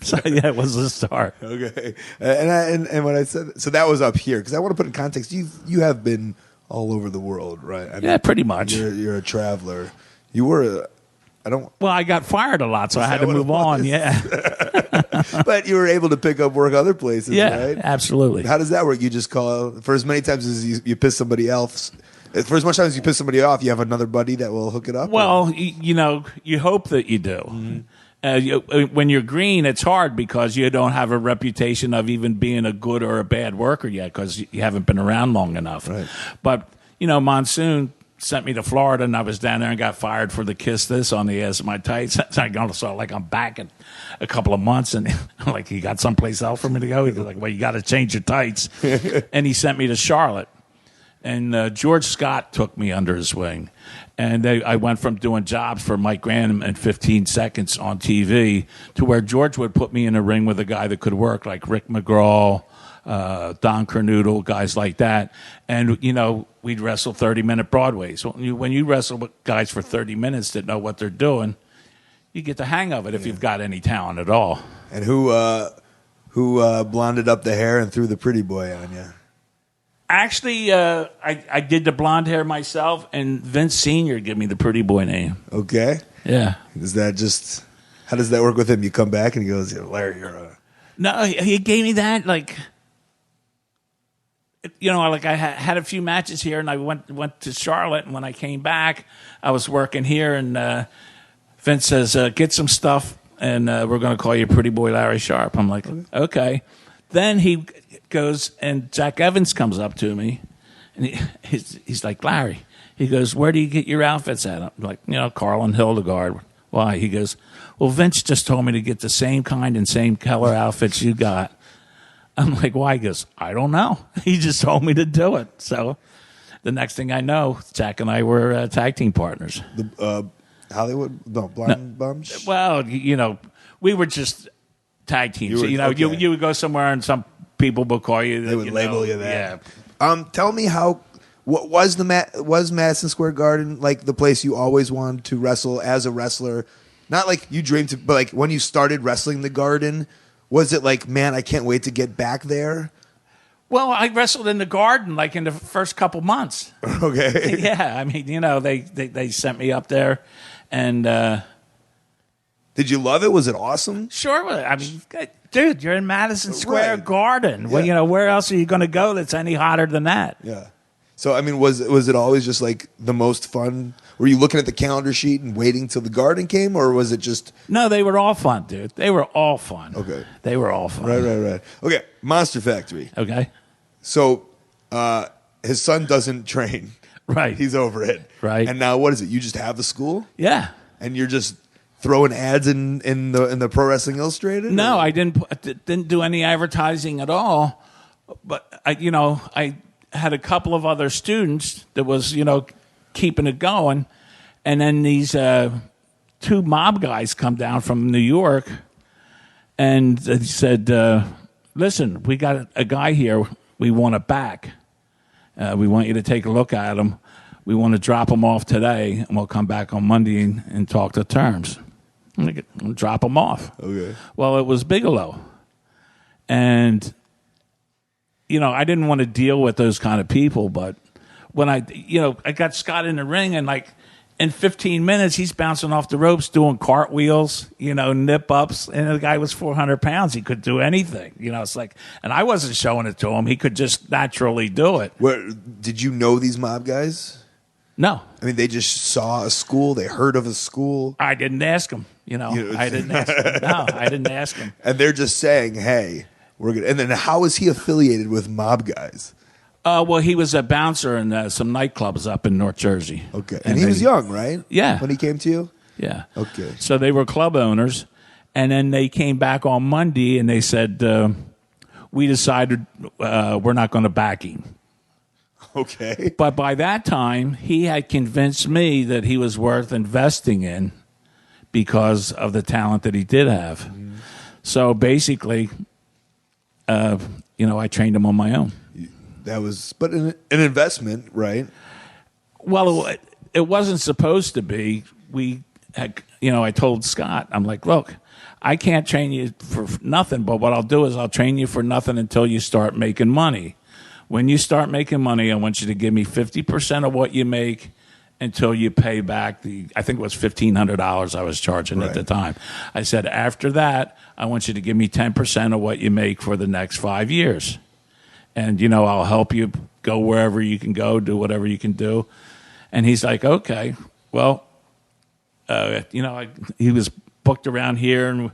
S4: So, yeah, it was a start.
S5: Okay. And when I said, so that was up here, because I want to put in context, you have been all over the world, right? I mean,
S4: pretty much.
S5: You're a traveler. You were
S4: Well, I got fired a lot, so I had to move on, yeah.
S5: But you were able to pick up work other places, right?
S4: Absolutely.
S5: How does that work? You just call, for as many times as you piss somebody else, for as much time as you piss somebody off, you have another buddy that will hook it up?
S4: Well, you hope that you do. Mm-hmm. When you're green, it's hard because you don't have a reputation of even being a good or a bad worker yet because you haven't been around long enough.
S5: Right.
S4: But, Monsoon sent me to Florida, and I was down there and got fired for the kiss this on the ass of my tights. So like I'm back in a couple of months, and I'm like, you got someplace else for me to go? He's like, well, you got to change your tights. And he sent me to Charlotte. And George Scott took me under his wing. And I went from doing jobs for Mike Graham in 15 seconds on TV to where George would put me in a ring with a guy that could work, like Rick McGraw, Don Kernoodle, guys like that. And, we'd wrestle 30-minute Broadways. So when you wrestle with guys for 30 minutes that know what they're doing, you get the hang of it if you've got any talent at all.
S5: And who blonded up the hair and threw the pretty boy on you?
S4: Actually, I did the blonde hair myself, and Vince Sr. gave me the pretty boy name.
S5: Okay.
S4: Yeah.
S5: How does that work with him? You come back and he goes, Larry, you're a...
S4: No, he gave me that, like I had a few matches here, and I went to Charlotte, and when I came back, I was working here, and Vince says, get some stuff, and we're going to call you Pretty Boy Larry Sharpe. I'm like, okay. Then he goes, and Jack Evans comes up to me, and he's like, Larry, he goes, where do you get your outfits at? I'm like, Carl and Hildegard. Why? He goes, well, Vince just told me to get the same kind and same color outfits you got. I'm like, why? He goes, I don't know. He just told me to do it. So the next thing I know, Jack and I were tag team partners.
S5: Hollywood? No, Blind Bums?
S4: Well, we were just tag teams. You would go somewhere and some people would call you.
S5: They would label you that.
S4: Yeah.
S5: Tell me what was Madison Square Garden like the place you always wanted to wrestle as a wrestler? Not like you dreamed to, but like when you started wrestling the Garden, was it like, man, I can't wait to get back there?
S4: Well, I wrestled in the Garden like in the first couple months.
S5: Okay.
S4: Yeah, I mean, they sent me up there, and
S5: did you love it? Was it awesome?
S4: Sure. I mean, dude, you're in Madison Square Garden. Well, where else are you going to go that's any hotter than that?
S5: Yeah. So, I mean, was it always just like the most fun? Were you looking at the calendar sheet and waiting till the Garden came, or was it just...
S4: No, they were all fun, dude. They were all fun.
S5: Okay.
S4: They were all fun.
S5: Right. Okay, Monster Factory.
S4: Okay.
S5: So, his son doesn't train.
S4: Right.
S5: He's over it.
S4: Right.
S5: And now what is it? You just have the school?
S4: Yeah.
S5: And you're just throwing ads in the Pro Wrestling Illustrated?
S4: No,
S5: or?
S4: I didn't do any advertising at all. But, I had a couple of other students that was, keeping it going. And then these two mob guys come down from New York, and they said, listen, we got a guy here. We want it back. We want you to take a look at him. We want to drop him off today, and we'll come back on Monday and talk to terms. And drop him off.
S5: Okay.
S4: Well, it was Bigelow. And, I didn't want to deal with those kind of people, but when I got Scott in the ring, and like in 15 minutes, he's bouncing off the ropes, doing cartwheels, nip ups, and the guy was 400 pounds. He could do anything, it's like, and I wasn't showing it to him. He could just naturally do it.
S5: Did you know these mob guys?
S4: No.
S5: I mean, they just saw a school. They heard of a school.
S4: I didn't ask him, I didn't ask him. No, I didn't ask him.
S5: And they're just saying, hey, we're good. And then how is he affiliated with mob guys?
S4: Well, he was a bouncer in some nightclubs up in North Jersey.
S5: Okay. And he was young, right?
S4: Yeah.
S5: When he came to you?
S4: Yeah.
S5: Okay.
S4: So they were club owners, And then they came back on Monday and they said, we decided we're not going to back him.
S5: Okay.
S4: But by that time, he had convinced me that he was worth investing in because of the talent that he did have. Mm. So basically, I trained him on my own.
S5: That was, but an investment, right?
S4: Well, it wasn't supposed to be. We had, I told Scott, I'm like, look, I can't train you for nothing, but what I'll do is I'll train you for nothing until you start making money. When you start making money, I want you to give me 50% of what you make until you pay back I think it was $1,500 I was charging at the time. I said, after that, I want you to give me 10% of what you make for the next 5 years. And, I'll help you go wherever you can go, do whatever you can do. And he's like, okay, well, he was booked around here. And,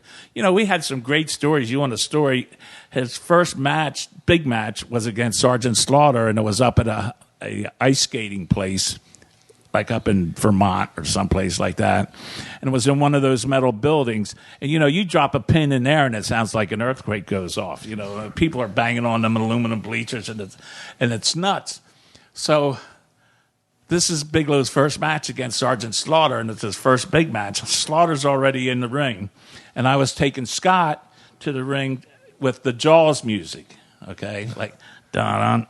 S4: we had some great stories. You want a story? His first match, big match, was against Sergeant Slaughter, and it was up at a ice skating place, like up in Vermont or someplace like that. And it was in one of those metal buildings. And, you drop a pin in there and it sounds like an earthquake goes off. People are banging on them aluminum bleachers and it's nuts. So this is Bigelow's first match against Sergeant Slaughter, and it's his first big match. Slaughter's already in the ring. And I was taking Scott to the ring with the Jaws music, okay? Like, dun-dun,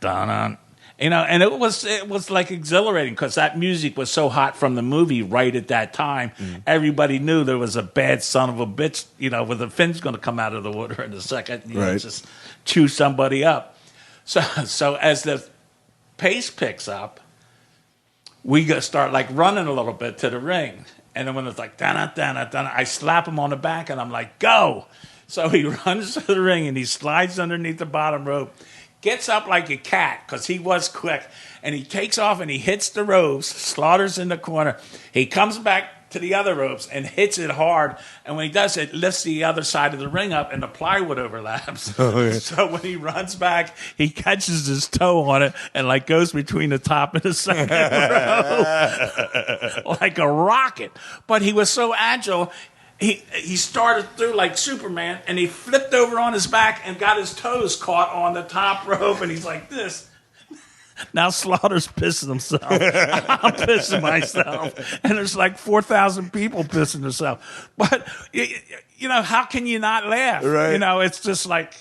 S4: dun-dun. And it was like exhilarating because that music was so hot from the movie right at that time. Mm. Everybody knew there was a bad son of a bitch, with a fin's going to come out of the water in a second, just chew somebody up. So as the pace picks up, we start like running a little bit to the ring. And then when it's like, dun-dun, I slap him on the back and I'm like, go. So he runs to the ring and he slides underneath the bottom rope. Gets up like a cat because he was quick, and he takes off and he hits the ropes. Slaughter's in the corner. He comes back to the other ropes and hits it hard, and when he does it, lifts the other side of the ring up, and the plywood overlaps. Oh, yeah. So when he runs back, he catches his toe on it and like goes between the top and the second row like a rocket. But he was so agile. He started through like Superman, and he flipped over on his back and got his toes caught on the top rope, and he's like this. Now Slaughter's pissing himself. I'm pissing myself. And there's like 4,000 people pissing themselves. But, how can you not laugh?
S5: Right.
S4: It's just like,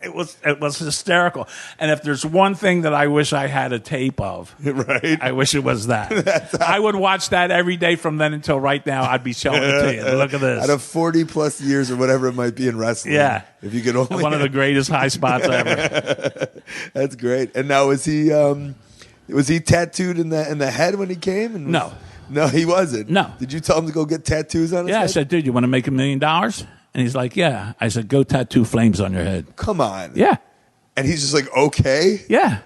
S4: it was hysterical. And if there's one thing that I wish I had a tape of,
S5: right?
S4: I wish it was that. I would watch that every day from then until right now. I'd be showing it to you. Look at this.
S5: Out of 40 plus years or whatever it might be in wrestling.
S4: Yeah.
S5: If you could only
S4: one of the greatest high spots ever.
S5: That's great. And now was he tattooed in the head when he came?
S4: No.
S5: No, he wasn't.
S4: No.
S5: Did you tell him to go get tattoos on his head?
S4: I said, dude, you want to make $1 million? And he's like, yeah. I said, go tattoo flames on your head.
S5: Come on.
S4: Yeah.
S5: And he's just like, okay.
S4: Yeah.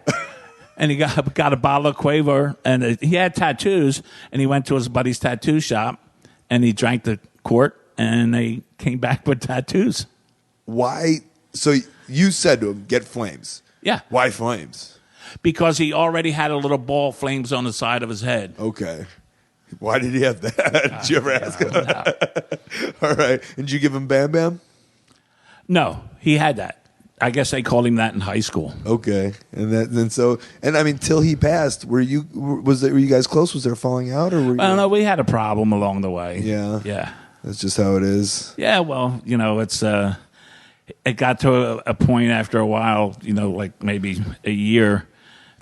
S4: And he got a bottle of Quavo, and he had tattoos, and he went to his buddy's tattoo shop, and he drank the quart, and they came back with tattoos.
S5: Why? So you said to him, get flames.
S4: Yeah.
S5: Why flames?
S4: Because he already had a little ball of flames on the side of his head.
S5: Okay. Why did he have that? Did you ever ask him?
S4: No.
S5: All right. And did you give him Bam Bam?
S4: No, he had that. I guess they called him that in high school.
S5: Okay. And I mean, till he passed, were you guys close? Was there falling out, or were you?
S4: I don't know. We had a problem along the way.
S5: Yeah.
S4: Yeah.
S5: That's just how it is.
S4: Yeah. Well, it's it got to a point after a while, like maybe a year,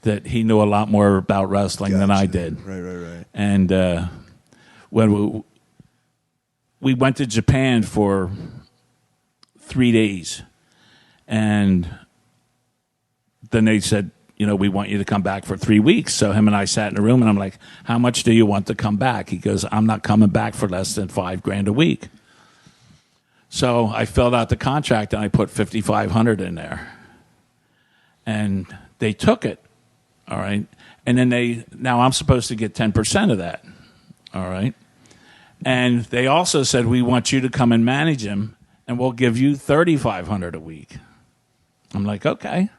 S4: that he knew a lot more about wrestling than I did.
S5: Right.
S4: And when we went to Japan for 3 days, and then they said, we want you to come back for 3 weeks. So him and I sat in a room, and I'm like, how much do you want to come back? He goes, I'm not coming back for less than $5,000 a week. So I filled out the contract, and I put $5,500 in there. And they took it. All right. And then now I'm supposed to get 10% of that. All right. And they also said, we want you to come and manage him, and we'll give you $3,500 a week. I'm like, okay.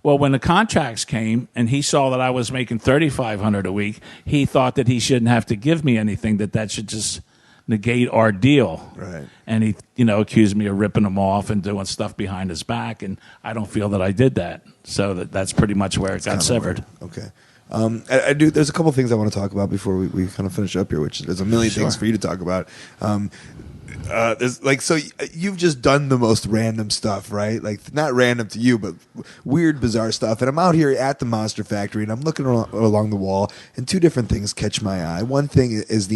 S4: Well, when the contracts came and he saw that I was making $3,500 a week, he thought that he shouldn't have to give me anything, that should just negate our deal.
S5: Right.
S4: And he, accused me of ripping him off and doing stuff behind his back, and I don't feel that I did that. So that's pretty much where it got severed.
S5: Okay. I do. There's a couple things I want to talk about before we kind of finish up here, which there's a million things for you to talk about. So you've just done the most random stuff, right? Like, not random to you, but weird, bizarre stuff. And I'm out here at the Monster Factory, and I'm looking along the wall, and two different things catch my eye. One thing is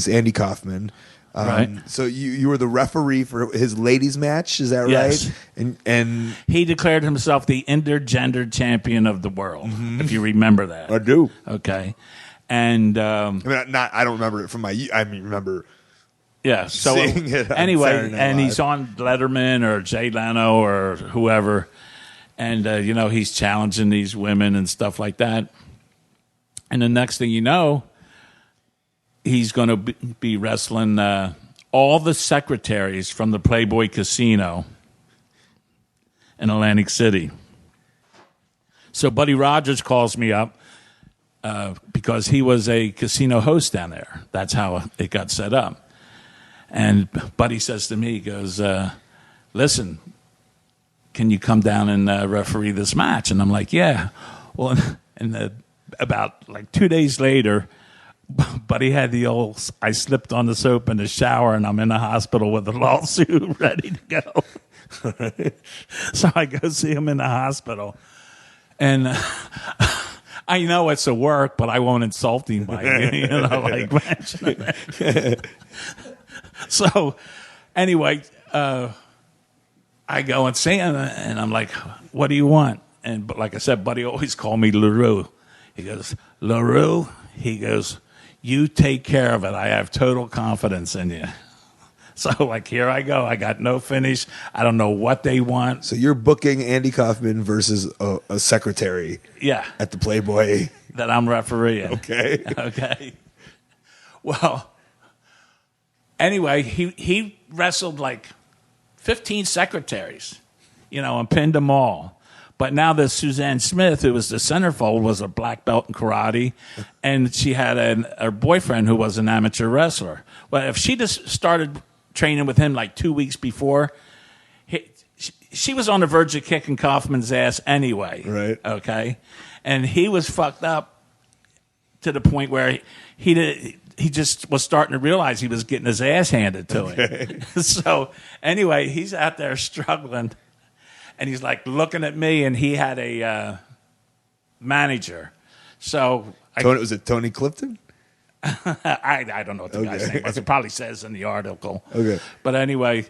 S5: Andy Kaufman.
S4: Right.
S5: So you were the referee for his ladies match, is that
S4: Yes.
S5: right? And
S4: He declared himself the intergender champion of the world, if you remember that.
S5: I do.
S4: Okay. And
S5: I mean, I don't remember it from remember.
S4: yeah, so
S5: seeing it on
S4: anyway,
S5: Saturday Night
S4: and
S5: Live.
S4: he's on Letterman or Jay Leno or whoever, and he's challenging these women and stuff like that. And the next thing you know, he's going to be wrestling all the secretaries from the Playboy Casino in Atlantic City. So Buddy Rogers calls me up because he was a casino host down there. That's how it got set up. And Buddy says to me, he goes, listen, can you come down and referee this match? And I'm like, yeah. Well, and about like 2 days later, Buddy had I slipped on the soap in the shower, and I'm in the hospital with a lawsuit ready to go. So I go see him in the hospital. And I know it's a work, but I won't insult him by, mentioning that. So anyway, I go and see him, and I'm like, what do you want? But like I said, Buddy always called me LaRue. He goes, LaRue? He goes, you take care of it. I have total confidence in you. So, here I go. I got no finish. I don't know what they want.
S5: So you're booking Andy Kaufman versus a secretary.
S4: Yeah.
S5: At the Playboy.
S4: That I'm refereeing.
S5: Okay.
S4: Okay. Well, anyway, he wrestled 15 secretaries, and pinned them all. But now this Suzanne Smith, who was the centerfold, was a black belt in karate, and she had her boyfriend who was an amateur wrestler. Well, if she just started training with him 2 weeks before, she was on the verge of kicking Kaufman's ass anyway.
S5: Right.
S4: Okay? And he was fucked up to the point where he just was starting to realize he was getting his ass handed to him. So anyway, he's out there struggling. And he's looking at me, and he had a manager. So
S5: Was it Tony Clifton?
S4: I don't know what the guy's name was. It probably says in the article.
S5: Okay.
S4: But anyway,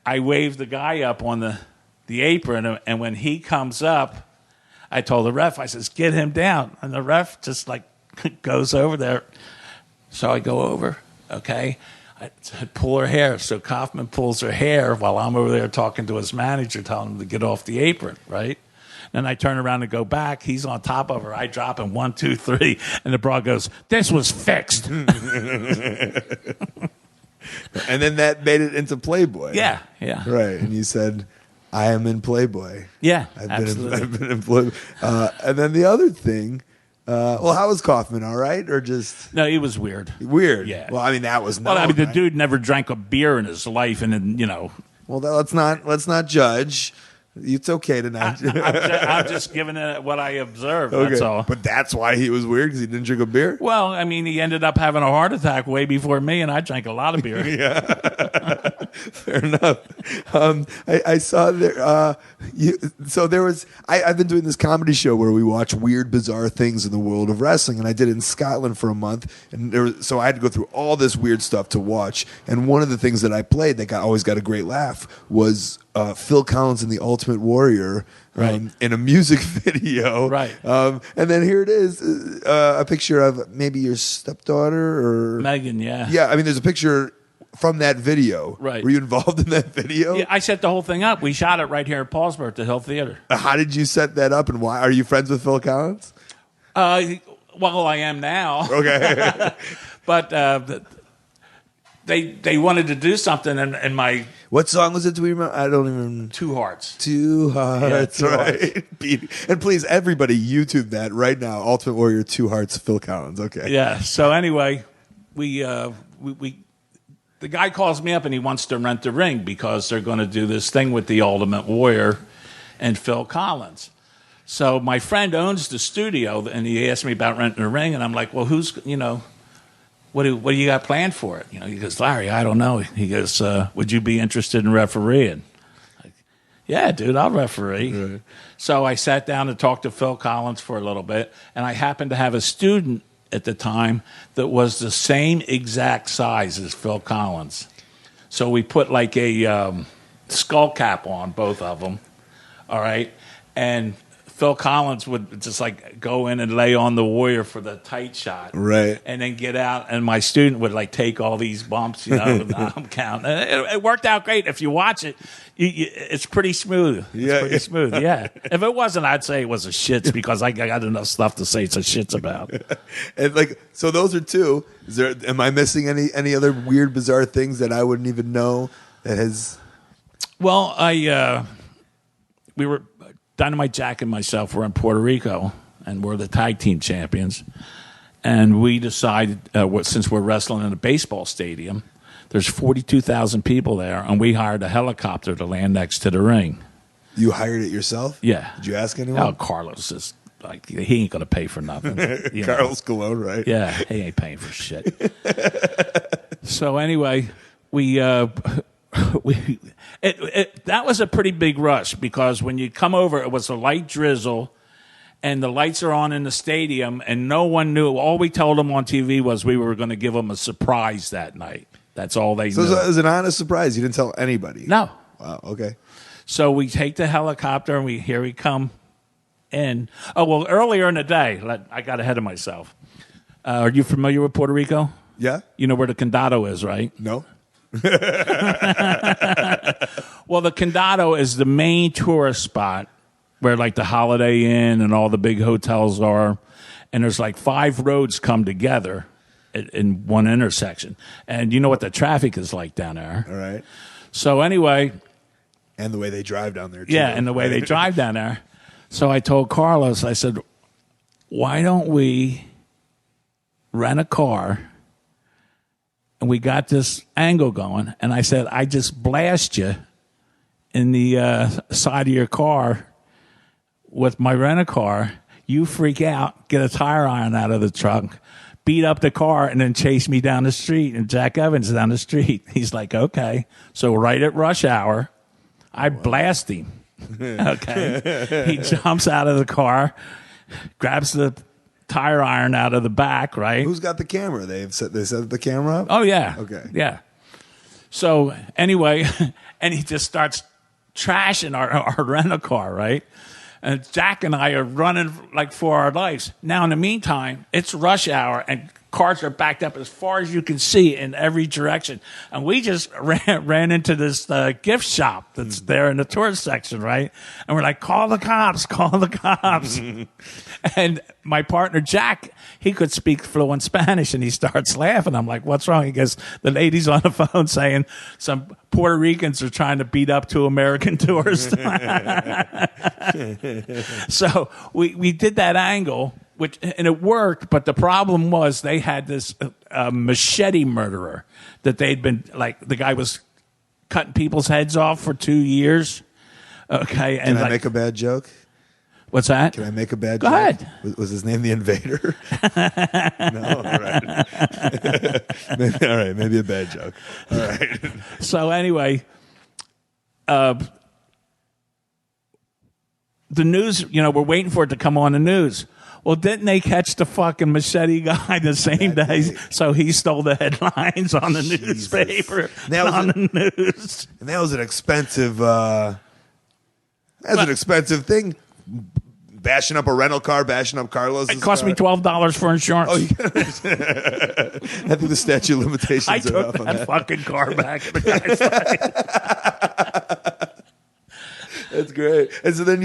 S4: I waved the guy up on the apron, and when he comes up, I told the ref, I says, get him down. And the ref just goes over there. So I go over, okay. I pull her hair. So Kaufman pulls her hair while I'm over there talking to his manager, telling him to get off the apron, right? Then I turn around and go back. He's on top of her. I drop him 1, 2, 3. And the broad goes, this was fixed.
S5: And then that made it into Playboy.
S4: Yeah.
S5: Right. And you said, I am in Playboy.
S4: Yeah,
S5: I've been in Playboy. And then the other thing, how was Kaufman? All right? Or just...
S4: No, he was weird.
S5: Weird?
S4: Yeah.
S5: Well, I mean, that was known,
S4: the
S5: right?
S4: dude never drank a beer in his life, and then,
S5: Well, let's not judge. It's okay to not.
S4: I'm just giving it what I observed. That's all.
S5: But that's why he was weird, because he didn't drink a beer?
S4: Well, I mean, he ended up having a heart attack way before me, and I drank a lot of beer.
S5: Fair enough. I saw there. So there was. I've been doing this comedy show where we watch weird, bizarre things in the world of wrestling, and I did it in Scotland for a month. And so I had to go through all this weird stuff to watch. And one of the things that I played that always got a great laugh was Phil Collins in The Ultimate Warrior.
S4: Right.
S5: In a music video.
S4: Right.
S5: And then here it is, a picture of maybe your stepdaughter or
S4: Megan, yeah.
S5: Yeah, I mean, there's a picture from that video.
S4: Right.
S5: Were you involved in that video?
S4: Yeah, I set the whole thing up. We shot it right here at Paulsboro at the Hill Theater.
S5: How did you set that up, and why? Are you friends with Phil Collins?
S4: Well, I am now.
S5: Okay.
S4: But they wanted to do something, and my...
S5: What song was it? Do we remember? I don't even...
S4: Two Hearts.
S5: Two Hearts,
S4: Two
S5: right. And please, everybody, YouTube that right now. Ultimate Warrior, Two Hearts, Phil Collins. Okay.
S4: Yeah, so anyway, we the guy calls me up and he wants to rent the ring because they're going to do this thing with the Ultimate Warrior and Phil Collins. So my friend owns the studio, and he asked me about renting a ring, and I'm like, well, who's, what do you got planned for it? He goes, Larry, I don't know. He goes, would you be interested in refereeing? Like, yeah, dude, I'll referee. Right. So I sat down and talked to Phil Collins for a little bit, and I happened to have a student at the time that was the same exact size as Phil Collins. So we put like a skull cap on both of them, all right? And Phil Collins would just like go in and lay on the Warrior for the tight shot.
S5: Right.
S4: And then get out, and my student would like take all these bumps, and I'm counting. It worked out great. If you watch it, it's pretty smooth. It's pretty smooth, yeah. If it wasn't, I'd say it was a shits because I got enough stuff to say it's a shits about.
S5: And so those are two. Am I missing any other weird, bizarre things that I wouldn't even know that has...
S4: Well, we were... Dynamite Jack and myself were in Puerto Rico, and we're the tag team champions. And we decided, since we're wrestling in a baseball stadium, there's 42,000 people there, and we hired a helicopter to land next to the ring.
S5: You hired it yourself?
S4: Yeah.
S5: Did you ask anyone?
S4: Oh, Carlos is like, he ain't going to pay for nothing.
S5: Carlos Colon, right?
S4: Yeah, he ain't paying for shit. So anyway, that was a pretty big rush because when you come over, it was a light drizzle, and the lights are on in the stadium, and no one knew. All we told them on TV was we were going to give them a surprise that night. That's all they knew.
S5: So it was an honest surprise. You didn't tell anybody?
S4: No.
S5: Wow, okay.
S4: So we take the helicopter, and here we come in. Oh, well, earlier in the day, I got ahead of myself. Are you familiar with Puerto Rico?
S5: Yeah.
S4: You know where the Condado is, right?
S5: No.
S4: Well, the Condado is the main tourist spot where like the Holiday Inn and all the big hotels are, and there's like 5 roads come together in one intersection, and you know what the traffic is like down there.
S5: All right.
S4: So anyway,
S5: and the way they drive down there too.
S4: Yeah, and the way they drive down there. So I told Carlos, I said, why don't we rent a car? And we got this angle going, and I said, I just blast you in the side of your car with my rent-a-car. You freak out, get a tire iron out of the trunk, beat up the car, and then chase me down the street, and Jack Evans down the street. He's like, okay. So right at rush hour, I blast him. Okay. He jumps out of the car, grabs the tire iron out of the back, right?
S5: Who's got the camera? They set the camera up?
S4: Oh, yeah.
S5: Okay.
S4: Yeah. So anyway, and he just starts trashing our rent-a-car, right? And Jack and I are running like for our lives. Now, in the meantime, it's rush hour, and cars are backed up as far as you can see in every direction. And we just ran into this gift shop that's there in the tourist section, right? And we're like, call the cops, call the cops. And my partner, Jack, he could speak fluent Spanish, and he starts laughing. I'm like, what's wrong? He goes, the lady's on the phone saying some Puerto Ricans are trying to beat up 2 American tourists. So we did that angle, and it worked, but the problem was they had this machete murderer that they'd been, like, the guy was cutting people's heads off for 2 years. Okay. And
S5: Can I make a bad joke?
S4: What's that?
S5: Can I make a bad
S4: joke? Go ahead.
S5: Was his name the Invader? No? All right. Maybe a bad joke. All right.
S4: So anyway, the news, we're waiting for it to come on the news. Well, didn't they catch the fucking machete guy the same day? So he stole the headlines on the newspaper, the news.
S5: And that was an expensive, an expensive thing. Bashing up a rental car, bashing up Carlos.
S4: It cost me $12 for insurance.
S5: Oh, I think the statute of limitations
S4: I
S5: are up
S4: took
S5: on
S4: that fucking car back.
S5: That's great. And so then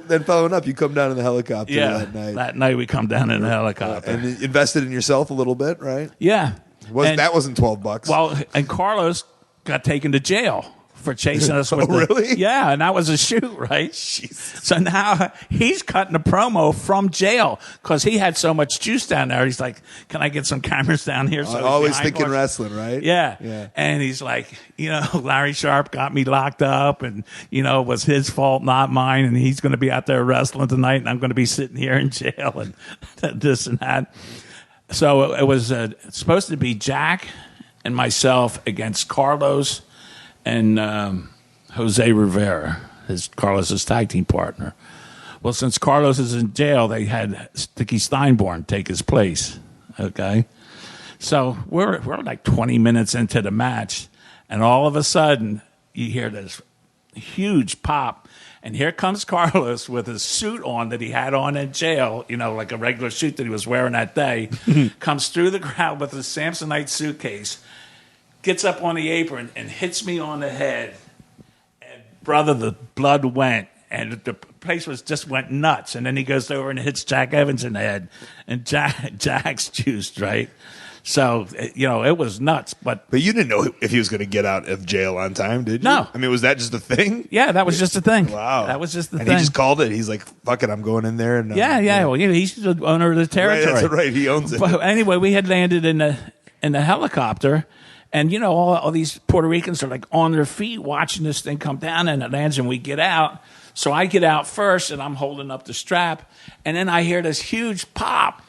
S5: then following up, you come down in the helicopter that night.
S4: That night we come down in the helicopter.
S5: And invested in yourself a little bit, right?
S4: Yeah.
S5: That wasn't $12.
S4: Well, and Carlos got taken to jail for chasing us with
S5: really?
S4: Yeah, and that was a shoot, right?
S5: Jesus.
S4: So now he's cutting a promo from jail because he had so much juice down there. He's like, "Can I get some cameras down here?" So
S5: Always
S4: behind
S5: thinking
S4: bars.
S5: wrestling, right?
S4: Yeah. And he's like, Larry Sharpe got me locked up, and it was his fault, not mine, and he's going to be out there wrestling tonight, and I'm going to be sitting here in jail, and this and that. So it was supposed to be Jack and myself against Carlos and Jose Rivera, Carlos's tag team partner. Well, since Carlos is in jail, they had Sticky Steinborn take his place. Okay, so we're like 20 minutes into the match, and all of a sudden you hear this huge pop, and here comes Carlos with his suit on that he had on in jail, like a regular suit that he was wearing that day, comes through the crowd with his Samsonite suitcase, gets up on the apron and hits me on the head. And brother, the blood went, and the place just went nuts. And then he goes over and hits Jack Evans in the head, and Jack's juiced, right? So, it was nuts. But
S5: you didn't know if he was going to get out of jail on time, did you?
S4: No.
S5: I mean, was that just a thing?
S4: Yeah, that was just a thing.
S5: Wow.
S4: That was just the
S5: and
S4: thing.
S5: he just called it. He's like, fuck it, I'm going in there. And,
S4: Yeah. Well, he's the owner of the territory.
S5: Right, that's right. He owns it.
S4: But anyway, we had landed in the helicopter, and all these Puerto Ricans are like on their feet watching this thing come down, and it lands, and we get out. So I get out first, and I'm holding up the strap, and then I hear this huge pop,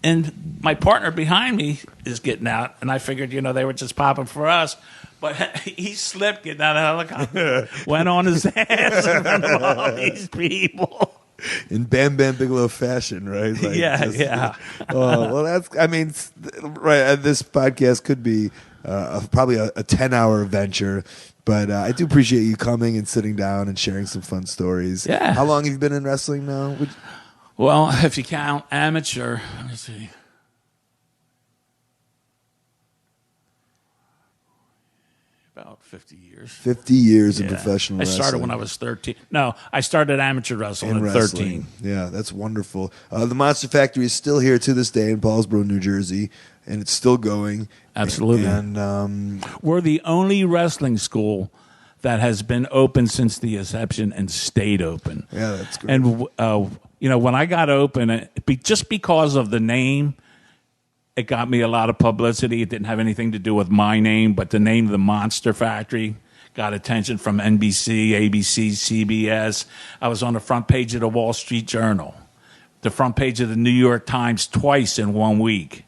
S4: and my partner behind me is getting out, and I figured, they were just popping for us. But he slipped getting out of the helicopter, went on his ass in front of all these people.
S5: In Bam Bam Bigelow fashion, right? Like
S4: Yeah.
S5: Oh, well, right. This podcast could be probably a 10-hour venture, but I do appreciate you coming and sitting down and sharing some fun stories.
S4: Yeah.
S5: How long have you been in wrestling now?
S4: Well, if you count amateur, let me see. About 50 years.
S5: 50 years in professional wrestling.
S4: I started when I was 13. No, I started amateur wrestling at 13.
S5: Yeah, that's wonderful. The Monster Factory is still here to this day in Paulsboro, New Jersey, and it's still going.
S4: Absolutely.
S5: And
S4: we're the only wrestling school that has been open since the inception and stayed open.
S5: Yeah, that's great.
S4: And, when I got open, just because of the name, it got me a lot of publicity. It didn't have anything to do with my name, but the name of the Monster Factory got attention from NBC, ABC, CBS. I was on the front page of the Wall Street Journal, the front page of the New York Times twice in 1 week.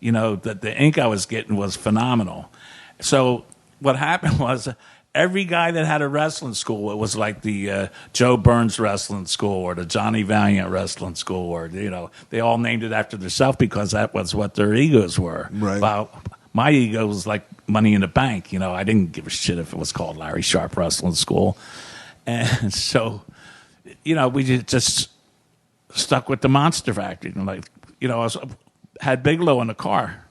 S4: The ink I was getting was phenomenal. So what happened was every guy that had a wrestling school, it was like the Joe Burns Wrestling School or the Johnny Valiant Wrestling School, or they all named it after themselves because that was what their egos were.
S5: Right.
S4: Well, my ego was like Money in the Bank. I didn't give a shit if it was called Larry Sharpe Wrestling School, and so we just stuck with the Monster Factory. And had Bigelow in the car.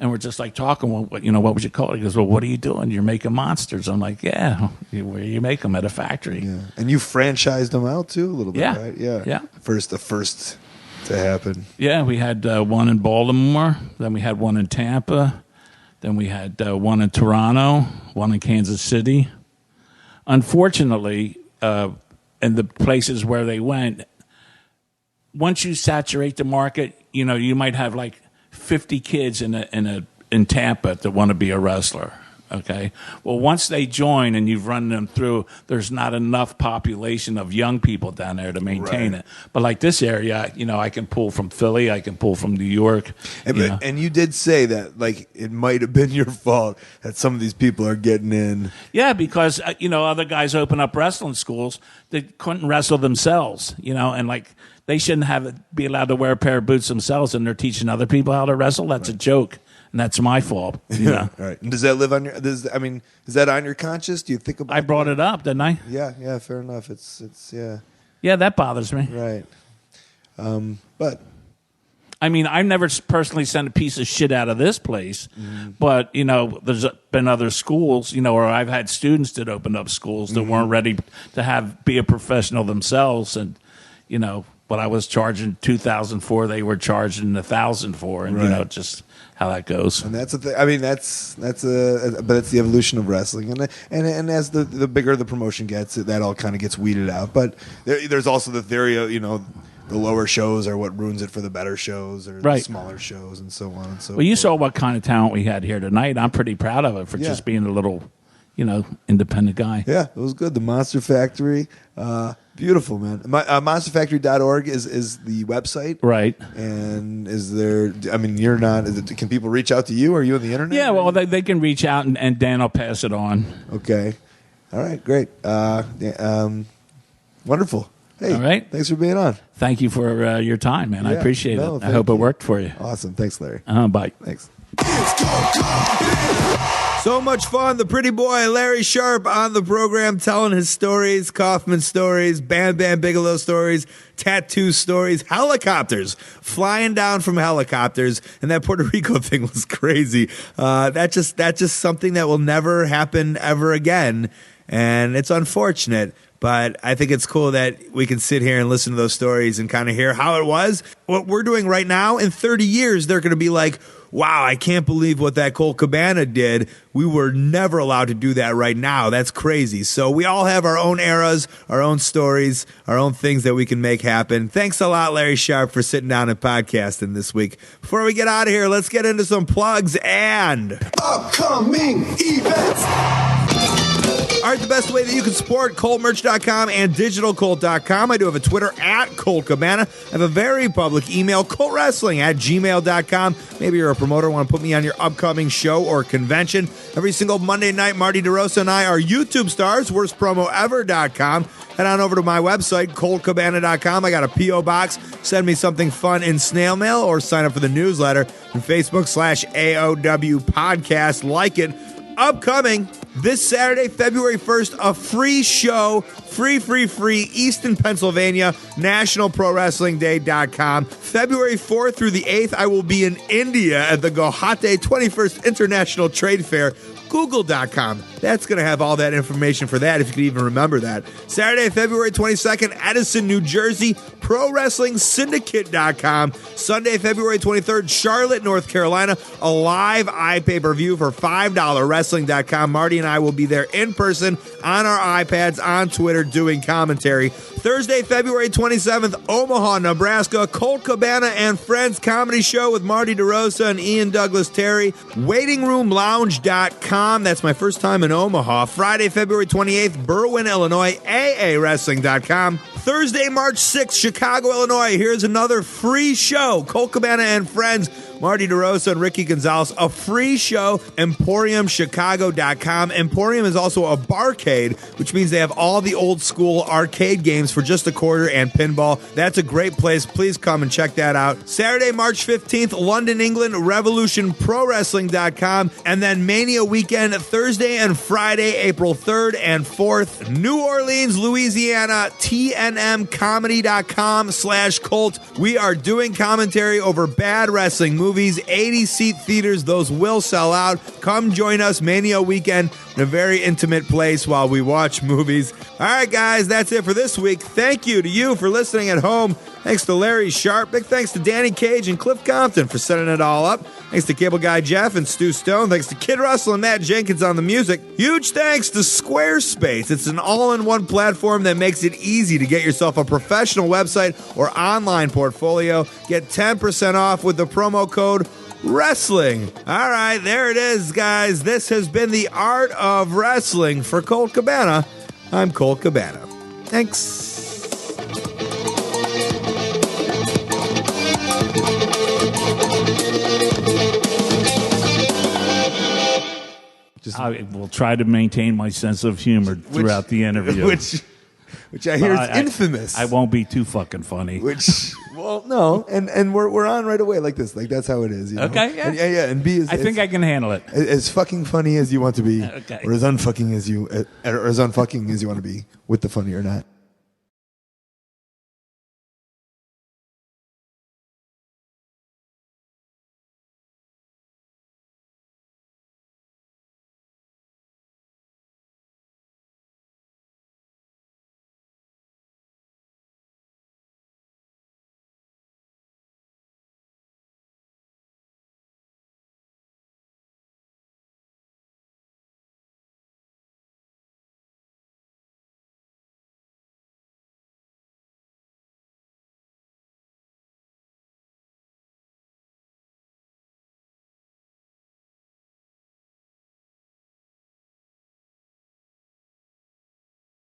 S4: And we're just like talking, what would you call it? He goes, well, what are you doing? You're making monsters. I'm like, yeah, where you make them at a factory.
S5: Yeah. And you franchised them out too a little bit,
S4: Yeah.
S5: right? Yeah.
S4: Yeah.
S5: The first to happen.
S4: Yeah, we had one in Baltimore. Then we had one in Tampa. Then we had one in Toronto, one in Kansas City. Unfortunately, in the places where they went, once you saturate the market, you might have like 50 kids in Tampa that want to be a wrestler. Okay. Well, once they join and you've run them through, there's not enough population of young people down there to maintain
S5: Right.
S4: it. But like this area, I can pull from Philly, I can pull from New York.
S5: And you did say that, like, it might have been your fault that some of these people are getting in.
S4: Yeah, because other guys open up wrestling schools that couldn't wrestle themselves, and like they shouldn't be allowed to wear a pair of boots themselves, and they're teaching other people how to wrestle. That's a joke, and that's my fault.
S5: All right. And does that live on your? Is that on your conscience? Do you think about?
S4: I brought it up, didn't I?
S5: Yeah. Fair enough. It's yeah.
S4: Yeah, that bothers me.
S5: Right. But
S4: I've never personally sent a piece of shit out of this place, but, there's been other schools, or I've had students that opened up schools that weren't ready to be a professional themselves. And, what I was charging $2,000 for, they were charging $1,000 for. And,
S5: Right.
S4: just how that goes.
S5: And that's the thing. I mean, but it's the evolution of wrestling, and as the bigger the promotion gets, that all kind of gets weeded out. But there's also the theory of the lower shows are what ruins it for the better shows, or the smaller shows, and so on and so.
S4: Well, you
S5: forth.
S4: saw what kind of talent we had here tonight. I'm pretty proud of it for just being a little, independent guy.
S5: Yeah, it was good. The Monster Factory, beautiful, man. Monsterfactory.org is the website,
S4: Right?
S5: And is there? I mean, you're not. Can people reach out to you? Are you on the internet?
S4: Yeah, well, they can reach out, and Dan will pass it on.
S5: Okay. All right. Great. Wonderful. Hey,
S4: all right.
S5: Thanks for being on.
S4: Thank you for your time, man. I appreciate it. I hope it worked for you.
S5: Awesome. Thanks, Larry.
S4: Bye.
S5: Thanks. So much fun. The pretty boy, Larry Sharpe, on the program telling his stories, Kaufman stories, Bam Bam Bigelow stories, tattoo stories, helicopters, flying down from helicopters. And that Puerto Rico thing was crazy. That's just something that will never happen ever again. And it's unfortunate. But I think it's cool that we can sit here and listen to those stories and kind of hear how it was. What we're doing right now, in 30 years, they're going to be like, wow, I can't believe what that Colt Cabana did. We were never allowed to do that right now. That's crazy. So we all have our own eras, our own stories, our own things that we can make happen. Thanks a lot, Larry Sharpe, for sitting down and podcasting this week. Before we get out of here, let's get into some plugs and
S1: Upcoming events.
S5: All right, the best way that you can support ColtMerch.com and DigitalColt.com. I do have a Twitter at Colt Cabana. I have a very public email, ColtWrestling@gmail.com. Maybe you're a promoter, want to put me on your upcoming show or convention. Every single Monday night, Marty DeRosa and I are YouTube stars, worstpromoever.com. Head on over to my website, ColtCabana.com. I got a P.O. box. Send me something fun in snail mail or sign up for the newsletter. And Facebook/AOW podcast. Like it. Upcoming this Saturday, February 1st, a free show, free, Easton, Pennsylvania, nationalprowrestlingday.com. February 4th through the 8th, I will be in India at the Guwahati 21st International Trade Fair. Google.com. That's going to have all that information for that, if you can even remember that. Saturday, February 22nd, Edison, New Jersey, ProWrestlingSyndicate.com. Sunday, February 23rd, Charlotte, North Carolina, a live iPay-per-view for $5, Wrestling.com. Marty and I will be there in person on our iPads, on Twitter, doing commentary. Thursday, February 27th, Omaha, Nebraska, Colt Cabana and Friends Comedy Show with Marty DeRosa and Ian Douglas Terry. WaitingRoomLounge.com. That's my first time in Omaha. Friday, February 28th, Berwyn, Illinois, AAWrestling.com. Thursday, March 6th, Chicago, Illinois. Here's another free show. Colt Cabana and Friends, Marty DeRosa and Ricky Gonzalez. A free show, EmporiumChicago.com. Emporium is also a barcade, which means they have all the old school arcade games for just a quarter and pinball. That's a great place. Please come and check that out. Saturday, March 15th, London, England, RevolutionProWrestling.com. And then Mania Weekend, Thursday and Friday, April 3rd and 4th, New Orleans, Louisiana, TNMComedy.com/Colt. We are doing commentary over bad wrestling movies, 80-seat theaters. Those will sell out. Come join us Mania Weekend in a very intimate place while we watch movies. All right, guys, that's it for this week. Thank you to you for listening at home. Thanks to Larry Sharpe. Big thanks to Danny Cage and Cliff Compton for setting it all up. Thanks to Cable Guy Jeff and Stu Stone. Thanks to Kid Russell and Matt Jenkins on the music. Huge thanks to Squarespace. It's an all-in-one platform that makes it easy to get yourself a professional website or online portfolio. Get 10% off with the promo code Wrestling. All right, there it is, guys. This has been the Art of Wrestling. For Colt Cabana, I'm Colt Cabana. Thanks.
S4: I will try to maintain my sense of humor throughout the interview.
S5: Which I hear is infamous.
S4: I won't be too fucking funny.
S5: Well, no, and we're on right away like this. Like that's how it is. You know?
S4: Okay, yeah.
S5: Yeah. And B is
S4: I think I can handle it.
S5: As fucking funny as you want to be,
S4: Okay.
S5: or as unfucking as you want to be, with the funny or not.